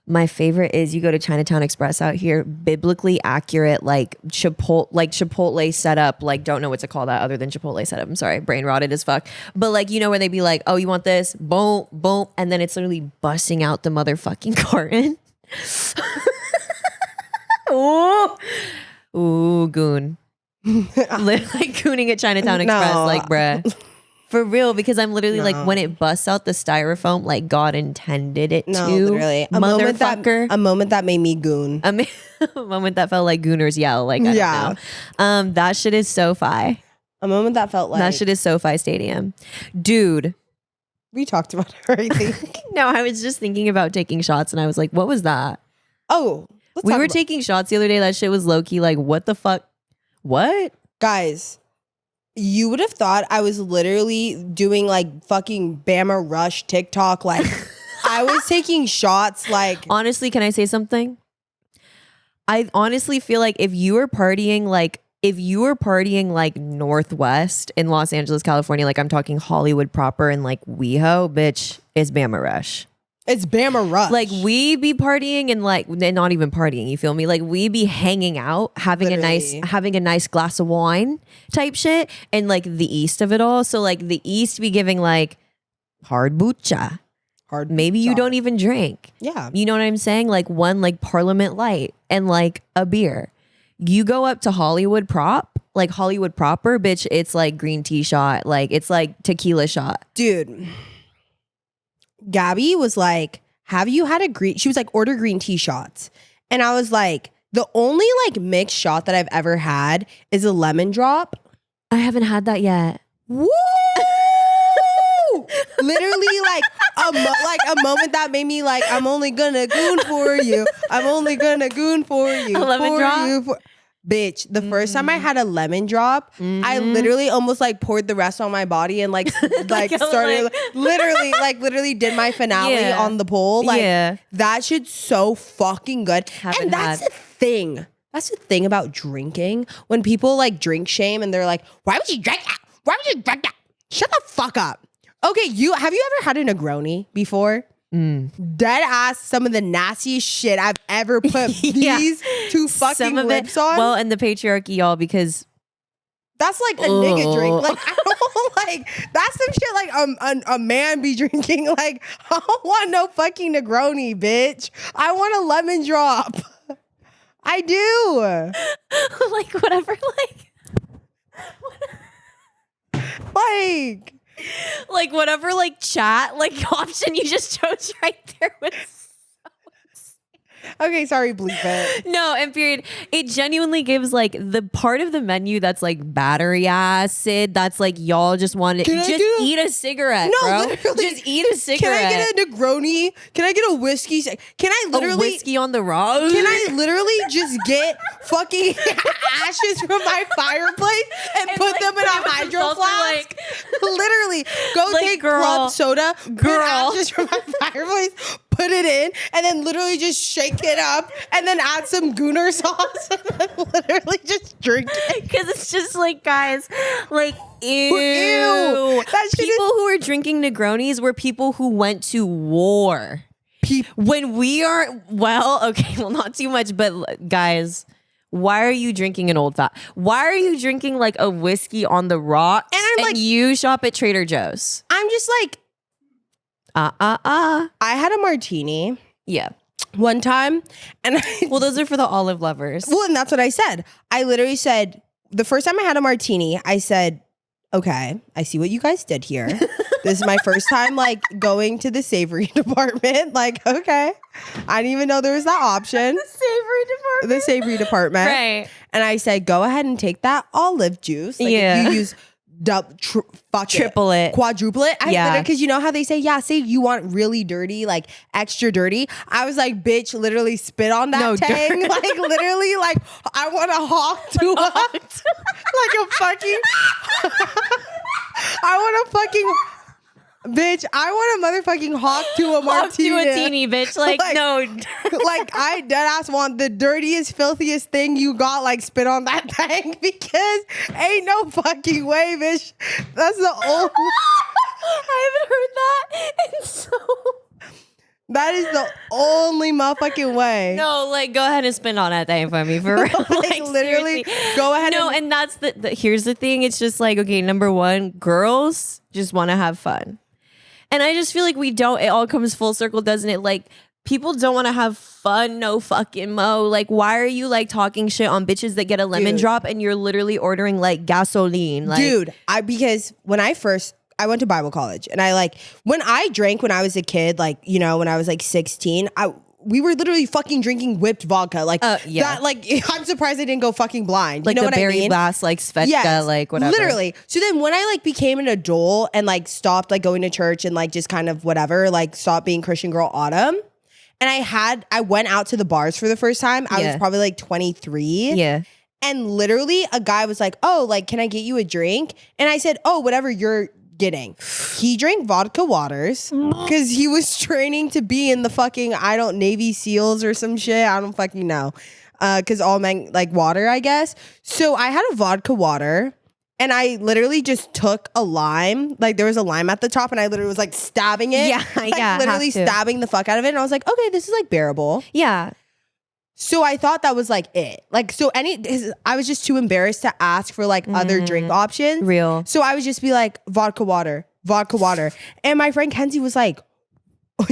My favorite is you go to Chinatown Express out here, biblically accurate, like Chipotle setup. Like, don't know what to call that other than Chipotle setup. I'm sorry, brain rotted as fuck. But like, you know, where they be like, oh, you want this? Boom, boom. And then it's literally busting out the motherfucking carton. Ooh, goon. Like gooning at Chinatown Express, No. like bruh. For real, because I'm literally like when it busts out the styrofoam, like God intended it No, to. literally. Motherfucker. A moment that made me goon. A moment that felt like Gooners yell. Like, I don't know. That shit is SoFi. A moment that felt like That shit is SoFi Stadium. Dude. we talked about it, I think. No, I was just thinking about taking shots and I was like, what was that? Oh, We were taking shots the other day. That shit was low key like, what the fuck? What? guys. You would have thought I was literally doing like fucking Bama Rush TikTok. Like I was taking shots. Like Honestly, can I say something? I honestly feel like if you were partying like Northwest in Los Angeles, California, like I'm talking Hollywood proper and like WeHo, bitch, it's Bama Rush. it's Bama Rush. Like we be partying and like not even partying, you feel me? Like we be hanging out, having Literally. a nice glass of wine type shit, and like the east of it all. So like the east be giving like hard bucha. hard. Maybe you shot. don't even drink. Yeah. You know what I'm saying? Like one like Parliament Light and like a beer. You go up to Hollywood like Hollywood proper, bitch, it's like green tea shot. Like it's like tequila shot. Dude. Gabby was like, have you had a green? She was like, order green tea shots. And I was like, the only like mixed shot that I've ever had is a lemon drop. I haven't had that yet. Woo! Literally like a moment that made me like, I'm only gonna goon for you. I'm only gonna goon for you. A lemon for drop? you. Bitch, the first time I had a lemon drop, I literally almost like poured the rest on my body and like started literally did my finale on the pole. Like that shit's so fucking good. Haven't and that's had. the thing. That's the thing about drinking. When people like drink shame and they're like, why would you drink that? Why would you drink that? Shut the fuck up. Okay, have you ever had a Negroni before? Dead ass, some of the nastiest shit I've ever put these two fucking lips on. Well, and the patriarchy, y'all, because that's like a nigga drink. Like I don't like that's some shit like a man be drinking. Like I don't want no fucking Negroni, bitch. I want a lemon drop. I do. like whatever, like whatever, like chat, like option you just chose right there was. Okay, sorry, bleep it. No, and period. It genuinely gives like the part of the menu that's like battery acid. That's like y'all just want to eat a cigarette. No, bro. literally. Just eat a cigarette. Can I get a Negroni? Can I get a whiskey? Can I literally a whiskey on the rocks? Can I literally just get fucking ashes from my fireplace and put them in a hydro flask? Literally, go Like, take girl, club soda, put ashes from my fireplace, put it in, and then literally just shake it up, and then add some Gooner sauce, and then literally just drink it. Because it's just like, guys, like, ew. That shit People who are drinking Negronis were people who went to war. When we are, not too much, but guys, why are you drinking an old fat? Why are you drinking like a whiskey on the rocks? And I'm like, you shop at Trader Joe's. I'm just like, I had a martini. Yeah. One time, and well, those are for the olive lovers. Well, and that's what I said. I literally said, the first time I had a martini, I said, okay, I see what you guys did here. This is my first time like going to the savory department. Like, okay. I didn't even know there was that option. The savory department. Right. And I said, go ahead and take that olive juice. Like if you use triple it, quadruple it. Because you know how they say, say you want really dirty, like extra dirty. I was like, bitch, literally spit on that tang. Like literally, like I want to hawk to like a fucking. I want a fucking. Bitch, I want a motherfucking hawk to a martini. Hawk to a teeny, bitch. Like no. Like I deadass want the dirtiest, filthiest thing you got, like spit on that thing, because ain't no fucking way, bitch. That's the old. I haven't heard that. And so. That is the only motherfucking way. No, like go ahead and spin on that thing for me, for real. like literally, seriously. Go ahead. No, and that's the here's the thing. It's just like, okay, number one, girls just want to have fun. And I just feel like we don't, it all comes full circle, doesn't it? Like, people don't want to have fun, no fucking mo. Like, why are you like talking shit on bitches that get a lemon drop and you're literally ordering like gasoline? Like, because when I went to Bible college, and when I drank when I was a kid, like, you know, when I was like 16, we were literally fucking drinking whipped vodka. Like that, like I'm surprised I didn't go fucking blind. Like you know the what berry I mean? blast, like Svedka, like whatever. Literally. So then when I like became an adult and like stopped like going to church and like just kind of whatever, like stopped being Christian girl Autumn. And I went out to the bars for the first time. I was probably like 23. Yeah. And literally a guy was like, oh, like, can I get you a drink? And I said, oh, whatever you're getting. He drank vodka waters because he was training to be in the fucking Navy SEALs or some shit. I don't fucking know. Because all men like water, I guess. So I had a vodka water, and I literally just took a lime. Like there was a lime at the top, and I literally was like stabbing it. Literally stabbing the fuck out of it. And I was like, okay, this is like bearable. Yeah. So I thought that was like it. Like, so I was just too embarrassed to ask for like other drink options. Real. So I would just be like, vodka water. And my friend Kenzie was like,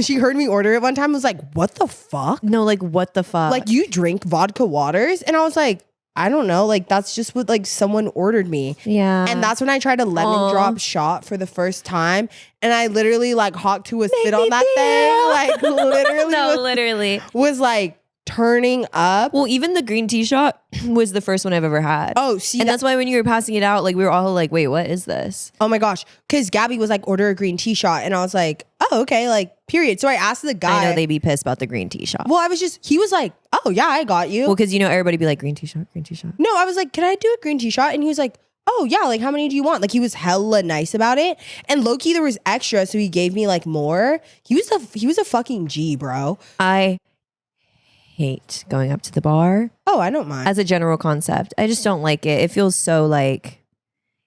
she heard me order it one time, was like, what the fuck? No, like what the fuck? Like you drink vodka waters? And I was like, I don't know. Like that's just what like someone ordered me. Yeah. And that's when I tried a lemon drop shot for the first time. And I literally like hawked to a spit on that thing. Like literally. Literally. Was like, turning up. Well, even the green tea shot was the first one I've ever had. Oh, see, and that's why when you were passing it out, like we were all like, "Wait, what is this?" Oh my gosh, because Gabby was like, "Order a green tea shot," and I was like, oh, okay, like, period. So I asked the guy. I know they'd be pissed about the green tea shot. Well, he was like, oh, yeah, I got you. Well, because everybody be like, green tea shot, green tea shot. No, I was like, can I do a green tea shot? And he was like, oh, yeah, like, how many do you want? Like, he was hella nice about it. And low-key, there was extra, so he gave me, like, more. He was a fucking G, bro. I hate going up to the bar Oh, I don't mind. as a general concept. I just don't like it. It feels so like,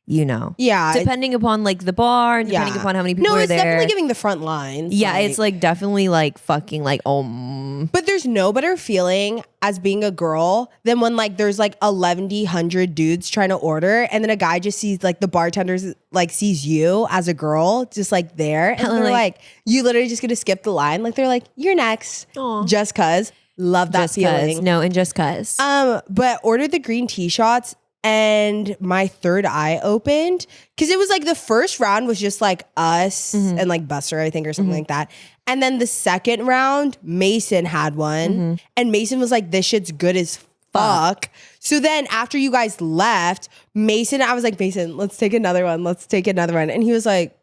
yeah. depending upon like the bar and depending Yeah. upon how many people No, are it's there. definitely giving the front lines. Yeah, it's like definitely like fucking like, But there's no better feeling as being a girl than when like there's like 1,100 dudes trying to order and then a guy just sees like the bartenders like sees you as a girl just like there and they're like you literally just gonna skip the line. Like they're like, you're next. Aw. Just cause. Love that just feeling. cause. No, and just cause. But ordered the green tea shots and my third eye opened because it was like the first round was just like us and like Buster, I think, or something like that. And then the second round, Mason had one and Mason was like, this shit's good as fuck. So then after you guys left, I was like, Mason, let's take another one. Let's take another one. And he was like,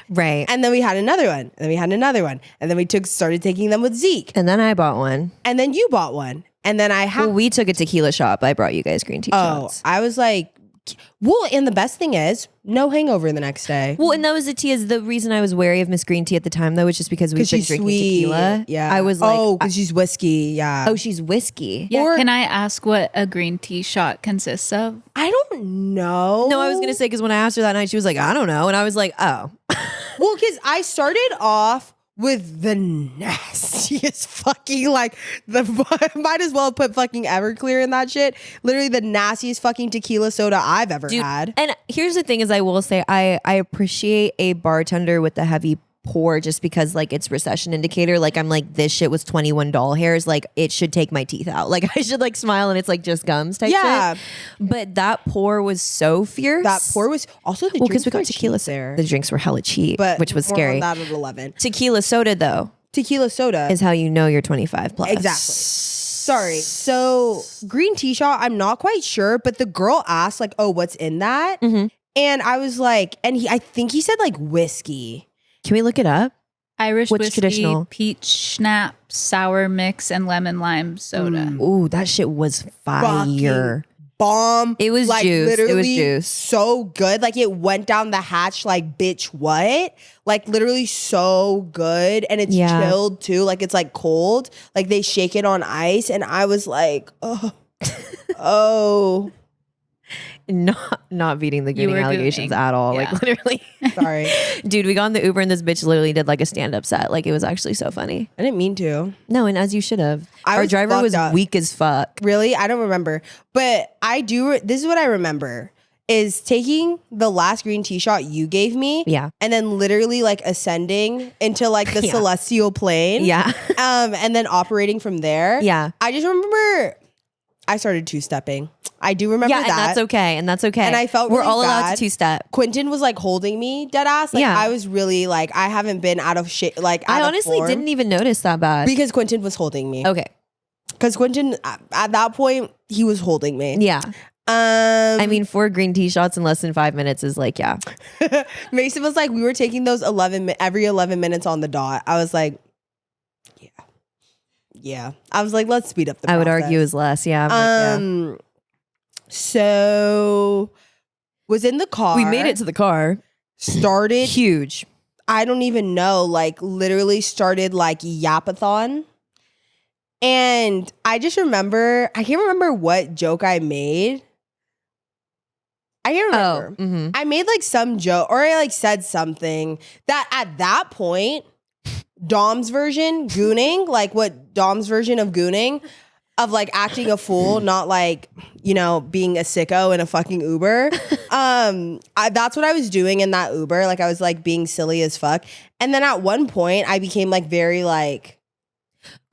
right. and then we had another one. And then we had another one. And then we started taking them with Zeke. And then I bought one. And then you bought one. And then I had. Well, we took a tequila shot, but I brought you guys green tea shots. I was like, well, and the best thing is, no hangover the next day. Well, and that was the reason I was wary of Miss Green Tea at the time, though, was just because we've been she's drinking sweet. tequila. Yeah. I was like, oh, because she's whiskey. Yeah. oh, she's whiskey. Yeah, Or- can I ask what a green tea shot consists of? I don't know. No, I was gonna say because when I asked her that night, she was like, I don't know, and I was like, oh, Well, because I started off with the nastiest fucking like might as well put fucking Everclear in that shit. Literally the nastiest fucking tequila soda I've ever had. And here's the thing: is I will say I appreciate a bartender with a heavy pour just because like it's recession indicator. Like I'm like, this shit was $21 hairs. Like it should take my teeth out. Like I should like smile and it's like just gums type Yeah. shit. But that pour was so fierce. That pour was also the because drinks we got were tequila cheap there. The drinks were hella cheap, But which was more scary. on that at 11. Tequila soda though Tequila soda is how you know you're 25 plus. Exactly. Sorry. So green tea shot, I'm not quite sure, but the girl asked like, oh, what's in that? Mm-hmm. And I was like, and I think he said like whiskey. Can we look it up? Irish What's whiskey, traditional? peach schnapps, sour mix, and lemon lime soda. Ooh, that shit was fire. Bomb. It was like, juice. It was literally juice. So good. Like it went down the hatch like, bitch, what? Like literally so good. And it's Yeah. chilled too. Like it's like cold. Like they shake it on ice. And I was like, oh, oh, Not beating the You Gooning were allegations Gooning. at all. Yeah. Like literally. sorry. Dude, we got in the Uber and this bitch literally did like a stand-up set. Like it was actually so funny. I didn't mean to. No, and as you should have. I Our was driver fucked was up. weak as fuck. Really? I don't remember. But I do. This is what I remember is taking the last green tea shot you gave me. Yeah. And then literally like ascending into like the Yeah. celestial plane. Yeah. And then operating from there. Yeah. I just remember I started two-stepping. I do remember Yeah, that. and that's okay. And that's okay. And I felt we're really all allowed bad. to two-step. Quentin was like holding me dead ass. Like Yeah. I was really like, I haven't been out of shit. Like I out of honestly form didn't even notice that bad. because Quentin was holding me. Okay. Because Quentin, at that point, he was holding me. Yeah. I mean, 4 green tea shots in less than 5 minutes is like, yeah. Mason was like, we were taking those every 11 minutes on the dot. I was like, yeah. I was like, let's speed up the I would process. argue is less. Yeah. I'm like, yeah. So was in the car. We made it to the car. Started, Huge. I don't even know, like literally started like yapathon. And I just remember, I can't remember what joke I made. I can't remember. Mm-hmm. I made like some joke or I like said something that at that point, Dom's version, gooning, like what Dom's version of gooning, of like acting a fool, not like, you know, being a sicko in a fucking Uber. That's what I was doing in that Uber. Like I was like being silly as fuck. And then at one point I became like very like,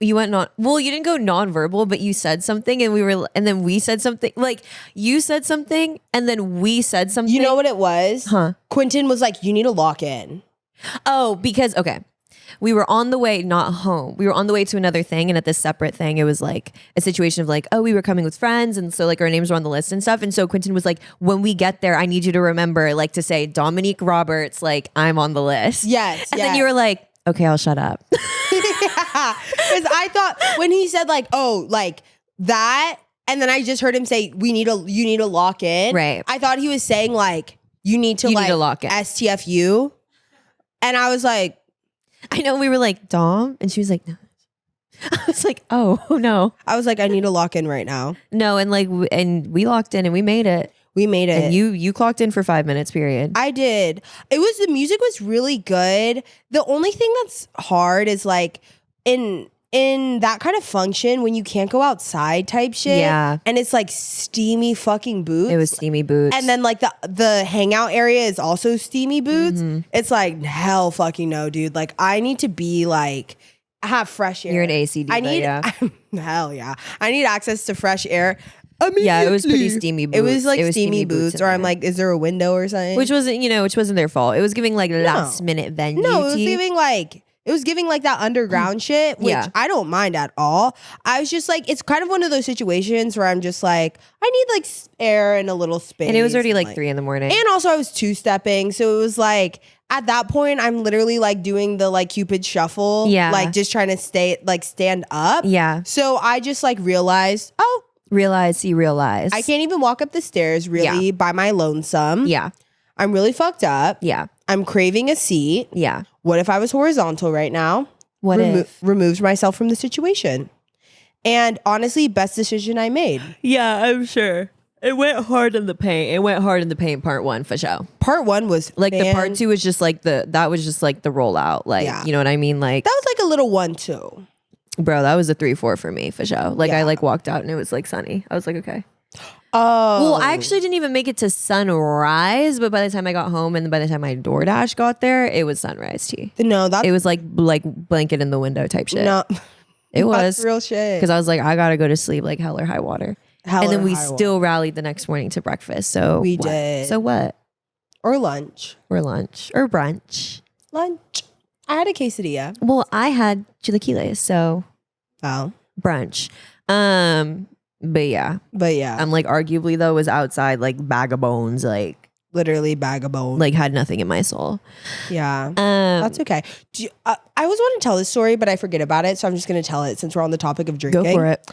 You went well, you didn't go nonverbal, but you said something and then we said something. Like you said something and then we said something. you know what it was? Huh? Quentin was like, you need to lock in. Oh, because, okay. we were on the way, not home. We were on the way to another thing. And at this separate thing, it was like a situation of like, oh, we were coming with friends. And so like our names were on the list and stuff. And so Quentin was like, when we get there, I need you to remember like to say Dominique Roberts, like I'm on the list. Yes. And then you were like, okay, I'll shut up. Yeah. Because I thought when he said like, oh, like that, and then I just heard him say, you need to lock in. Right. I thought he was saying like, you need to lock in. STFU. And I was like, I know, we were like, Dom? And she was like, no. I was like, oh no. I was like, I need to lock in right now. No, and like, and we locked in and we made it. We made it. And you clocked in for 5 minutes, period. I did. The music was really good. The only thing that's hard is like in that kind of function when you can't go outside type shit. Yeah. And it's like steamy fucking boots. It was steamy boots. And then like the hangout area is also steamy boots. Mm-hmm. It's like hell fucking no, dude. Like I need to be like have fresh air. You're an AC diva, I need hell yeah. I need access to fresh air. Yeah, it was pretty steamy boots. It was like steamy boots, or I'm there. like, is there a window or something? Which wasn't their fault. It was giving like last minute venue. No, it was giving like that underground shit, which I don't mind at all. I was just like, it's kind of one of those situations where I'm just like, I need like air and a little space. And it was already like 3 a.m. And also I was 2-stepping. So it was like, at that point, I'm literally like doing the like Cupid shuffle. Yeah. Like just trying to stand up. Yeah. So I just like realized, you realize. I can't even walk up the stairs really by my lonesome. Yeah. I'm really fucked up. Yeah. I'm craving a seat. Yeah. What if I was horizontal right now? What if? Removed myself from the situation. And honestly, best decision I made. Yeah, I'm sure. It went hard in the paint. It went hard in the paint part 1 for sure. Part 1 was like the part 2 was just like that was just like the rollout. Like, you know what I mean? Like that was like a little 1-2. Bro, that was a 3-4 for me for sure. Like I like walked out and it was like sunny. I was like, okay. Oh. Well, I actually didn't even make it to sunrise, but by the time I got home and by the time my DoorDash got there, it was sunrise tea. No, that it was like blanket in the window type shit. No, it was that's real shit. Because I was like, I gotta go to sleep like hell or high water. And then we still rallied the next morning to breakfast. So we did. So what? Or lunch. Or lunch. Or brunch. Lunch. I had a quesadilla. Well, I had chilaquiles, so brunch. But yeah. I'm like arguably though was outside like bag of bones, like literally bag of bones. Like had nothing in my soul. Yeah. That's okay. I always want to tell this story, but I forget about it. So I'm just going to tell it since we're on the topic of drinking. Go for it.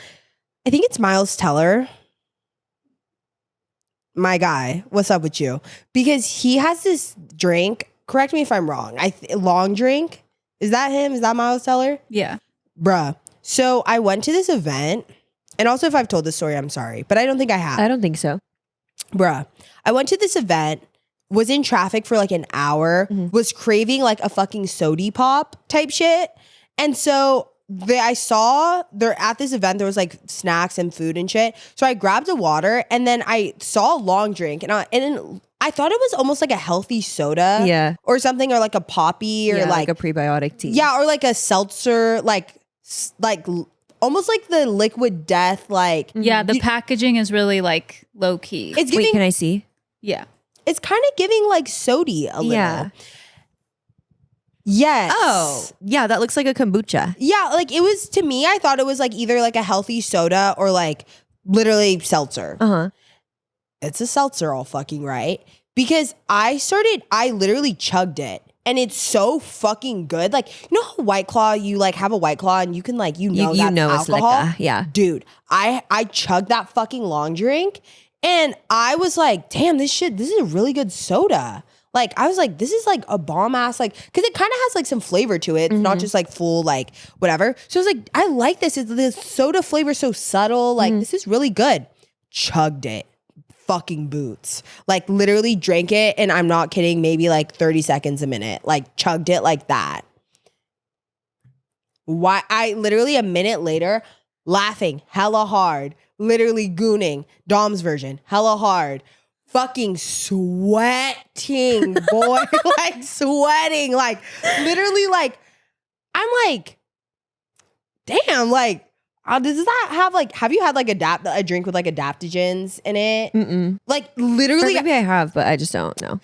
I think it's Miles Teller. My guy. What's up with you? Because he has this drink. Correct me if I'm wrong. Long drink. Is that him? Is that Miles Teller? Yeah. Bruh. So I went to this event. And also if I've told this story, I'm sorry. But I don't think I have. I don't think so. Bruh. I went to this event. Was in traffic for like an hour. Was craving like a fucking sody pop type shit. And so I saw they're at this event. There was like snacks and food and shit. So I grabbed a water and then I saw a long drink and I thought it was almost like a healthy soda, or something, or like a poppy, or like a prebiotic tea, or like a seltzer, like almost like the Liquid Death, like the packaging is really like low key. It's giving, wait, can I see? Yeah, it's kind of giving like sody a little. Yeah. Yes. Oh, yeah, that looks like a kombucha. Yeah, like it was, to me, I thought it was like either like a healthy soda or like literally seltzer. It's a seltzer, all fucking right. Because I literally chugged it. And it's so fucking good. Like, you know how White Claw, you like have a White Claw and you can like, you know that's alcohol? It's like Dude, I chugged that fucking long drink and I was like, damn, this is a really good soda. Like, I was like, this is like a bomb ass, like, because it kind of has like some flavor to it. It's not just like full, like, whatever. So I was like, I like this. The soda flavor so subtle. Like, this is really good. Chugged it. Fucking boots. Like, literally drank it, and I'm not kidding, maybe like 30 seconds a minute. Like, chugged it like that. Why? I literally a minute later, laughing hella hard. Literally gooning. Dom's version. Hella hard. Fucking sweating, boy. Like sweating. Like literally like, I'm like, damn, like, does that have like, have you had like a drink with like adaptogens in it? Mm-mm. Like literally. Or maybe I have, but I just don't know.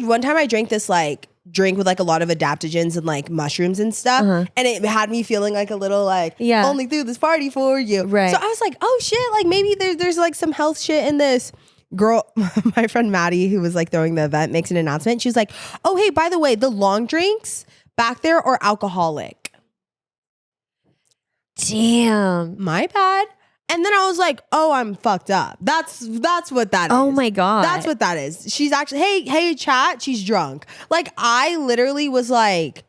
One time I drank this like drink with like a lot of adaptogens and like mushrooms and stuff. And it had me feeling like a little like, only threw this party for you. Right. So I was like, oh shit, like maybe there's like some health shit in this. Girl, my friend Maddie, who was like throwing the event, makes an announcement. She was like, oh, hey, by the way, the long drinks back there are alcoholic. Damn. My bad. And then I was like, oh, I'm fucked up. That's what that is. Oh my God. That's what that is. She's actually, hey, chat, she's drunk. Like, I literally was like,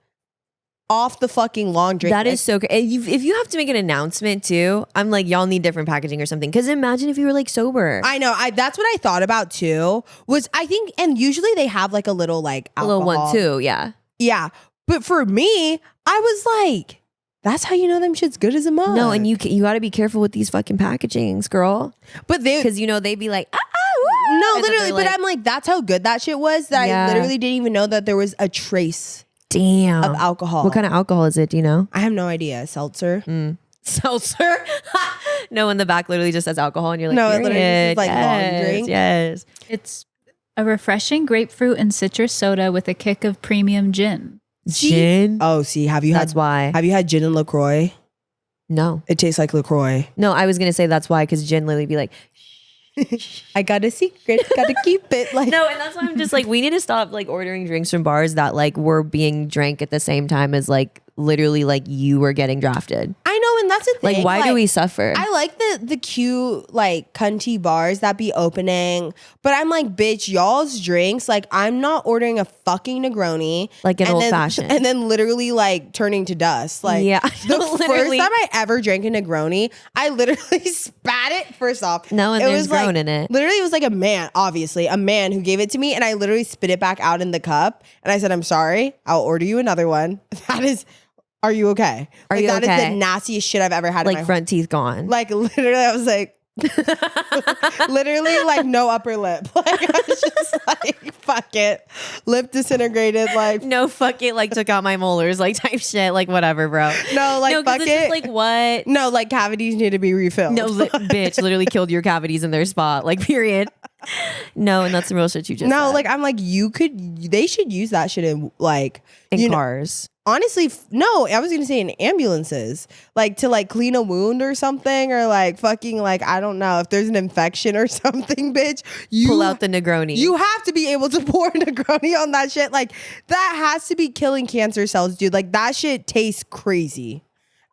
off the fucking long drink. That is so crazy. If you have to make an announcement too, I'm like, y'all need different packaging or something. Because imagine if you were like sober. I know. That's what I thought about too. Was I think, and usually they have like a little like alcohol. A little one too. Yeah. Yeah. But for me, I was like, that's how you know them shit's good as a mug. No, and you got to be careful with these fucking packagings, girl. But because they'd be like, no, literally. But I'm like, that's how good that shit was. That I literally didn't even know that there was a trace. Damn. Of alcohol. What kind of alcohol is it? Do you know? I have no idea. Seltzer. Seltzer. No, in the back literally just says alcohol, and you're like, no, it literally just is like long drink. Yes. It's a refreshing grapefruit and citrus soda with a kick of premium gin. Gin. Oh, see, have you That's why. Have you had gin and LaCroix? No. It tastes like LaCroix. No, I was gonna say that's why, because gin literally be like, I got a secret, gotta keep it. Like no, and that's why I'm just like, we need to stop like ordering drinks from bars that like were being drank at the same time as like literally like you were getting drafted. I know, and that's the thing. Like, why do we suffer? I like the cute like cunty bars that be opening, but I'm like, bitch, y'all's drinks. Like, I'm not ordering a fucking Negroni, like an old fashioned, and then literally like turning to dust. Like, yeah, the first time I ever drank a Negroni, I literally spat it. First off, no, and there's grown like, in it. Literally, it was like a man, obviously a man who gave it to me, and I literally spit it back out in the cup, and I said, "I'm sorry, I'll order you another one." That is. Are you okay? Are you okay? That is the nastiest shit I've ever had. Like in my front teeth gone. Like literally, I was like, literally like no upper lip. Like I was just like, fuck it, lip disintegrated. Like no, fuck it. Like took out my molars, like type shit. Like whatever, bro. No, like no, fuck it. Just, like what? No, like cavities need to be refilled. No, bitch, literally killed your cavities in their spot. Like period. No, and that's the real shit you just. No, said. like I'm like they should use that shit in like in cars. Honestly, no, I was gonna say in ambulances, like to like clean a wound or something, or like fucking like I don't know if there's an infection or something, bitch. You pull out the Negroni. You have to be able to pour Negroni on that shit. Like that has to be killing cancer cells, dude. Like that shit tastes crazy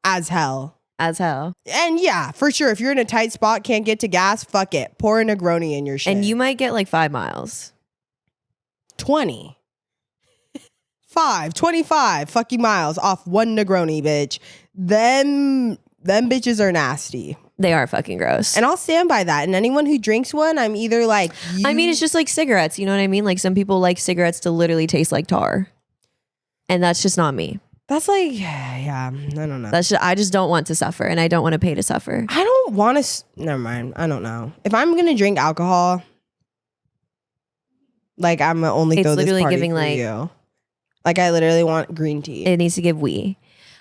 as hell. As hell. And yeah, for sure. If you're in a tight spot, can't get to gas, fuck it. Pour a Negroni in your shit. And you might get like 5 miles. 25 fucking miles off one Negroni, bitch. Them bitches are nasty. They are fucking gross. And I'll stand by that. And anyone who drinks one, I'm either like I mean, it's just like cigarettes, you know what I mean? Like some people like cigarettes to literally taste like tar. And that's just not me. That's like, yeah, I don't know. I just don't want to suffer, and I don't want to pay to suffer. I don't want to, never mind. I don't know. If I'm going to drink alcohol, like I'm going to only throw this party giving for like you. Like I literally want green tea. It needs to give wee.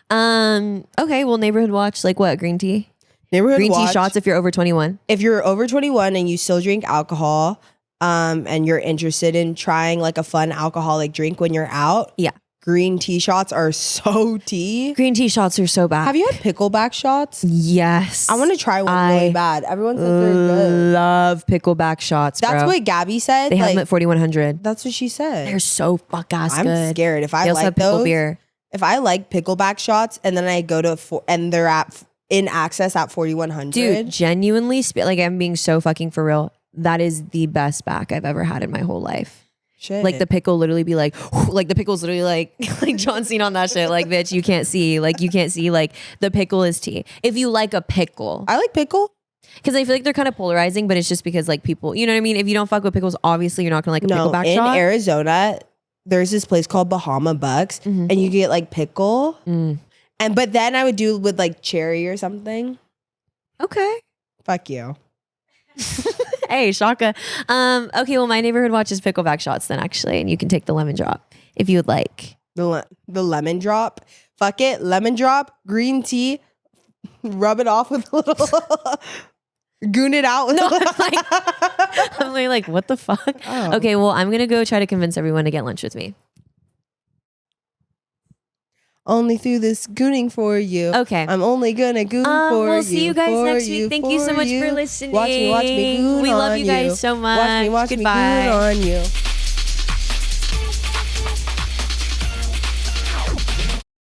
Okay, well, neighborhood watch, like what? Green tea? Neighborhood green watch, tea shots if you're over 21. If you're over 21 and you still drink alcohol, and you're interested in trying like a fun alcoholic drink when you're out. Yeah. Green tea shots are so tea. Green tea shots are so bad. Have you had pickleback shots? Yes. I want to try one really bad. Everyone says they're good. Love pickleback shots, That's bro. what Gabby said. They have them at 4100. That's what she said. They're so fuck-ass good. I'm scared. If I like pickle those, beer. If I like pickleback shots and then I go to and they're at in access at 4100. Dude, genuinely, like I'm being so fucking for real. That is the best back I've ever had in my whole life. Shit. Like the pickle literally be like the pickle's literally like John Cena on that shit. Like, bitch, you can't see. Like, you can't see. Like, the pickle is tea. If you like a pickle. I like pickle. Because I feel like they're kind of polarizing, but it's just because like people, you know what I mean? If you don't fuck with pickles, obviously you're not going to like a pickleback shot. In Arizona, there's this place called Bahama Bucks and you get like pickle. But then I would do with like cherry or something. Okay. Fuck you. Hey, Shaka. Okay, well, my neighborhood watches pickleback shots then actually, and you can take the lemon drop if you would like. The lemon drop. Fuck it. Lemon drop, green tea, rub it off with a little goon it out. With I'm like, what the fuck? Oh. Okay, well, I'm going to go try to convince everyone to get lunch with me. only through this gooning for you. Okay. I'm only gonna goon for you. We'll see you guys for next you, week. Thank you so for much you. for listening. Watch me goon We love on you guys so much. Watch me Goodbye. goon on you.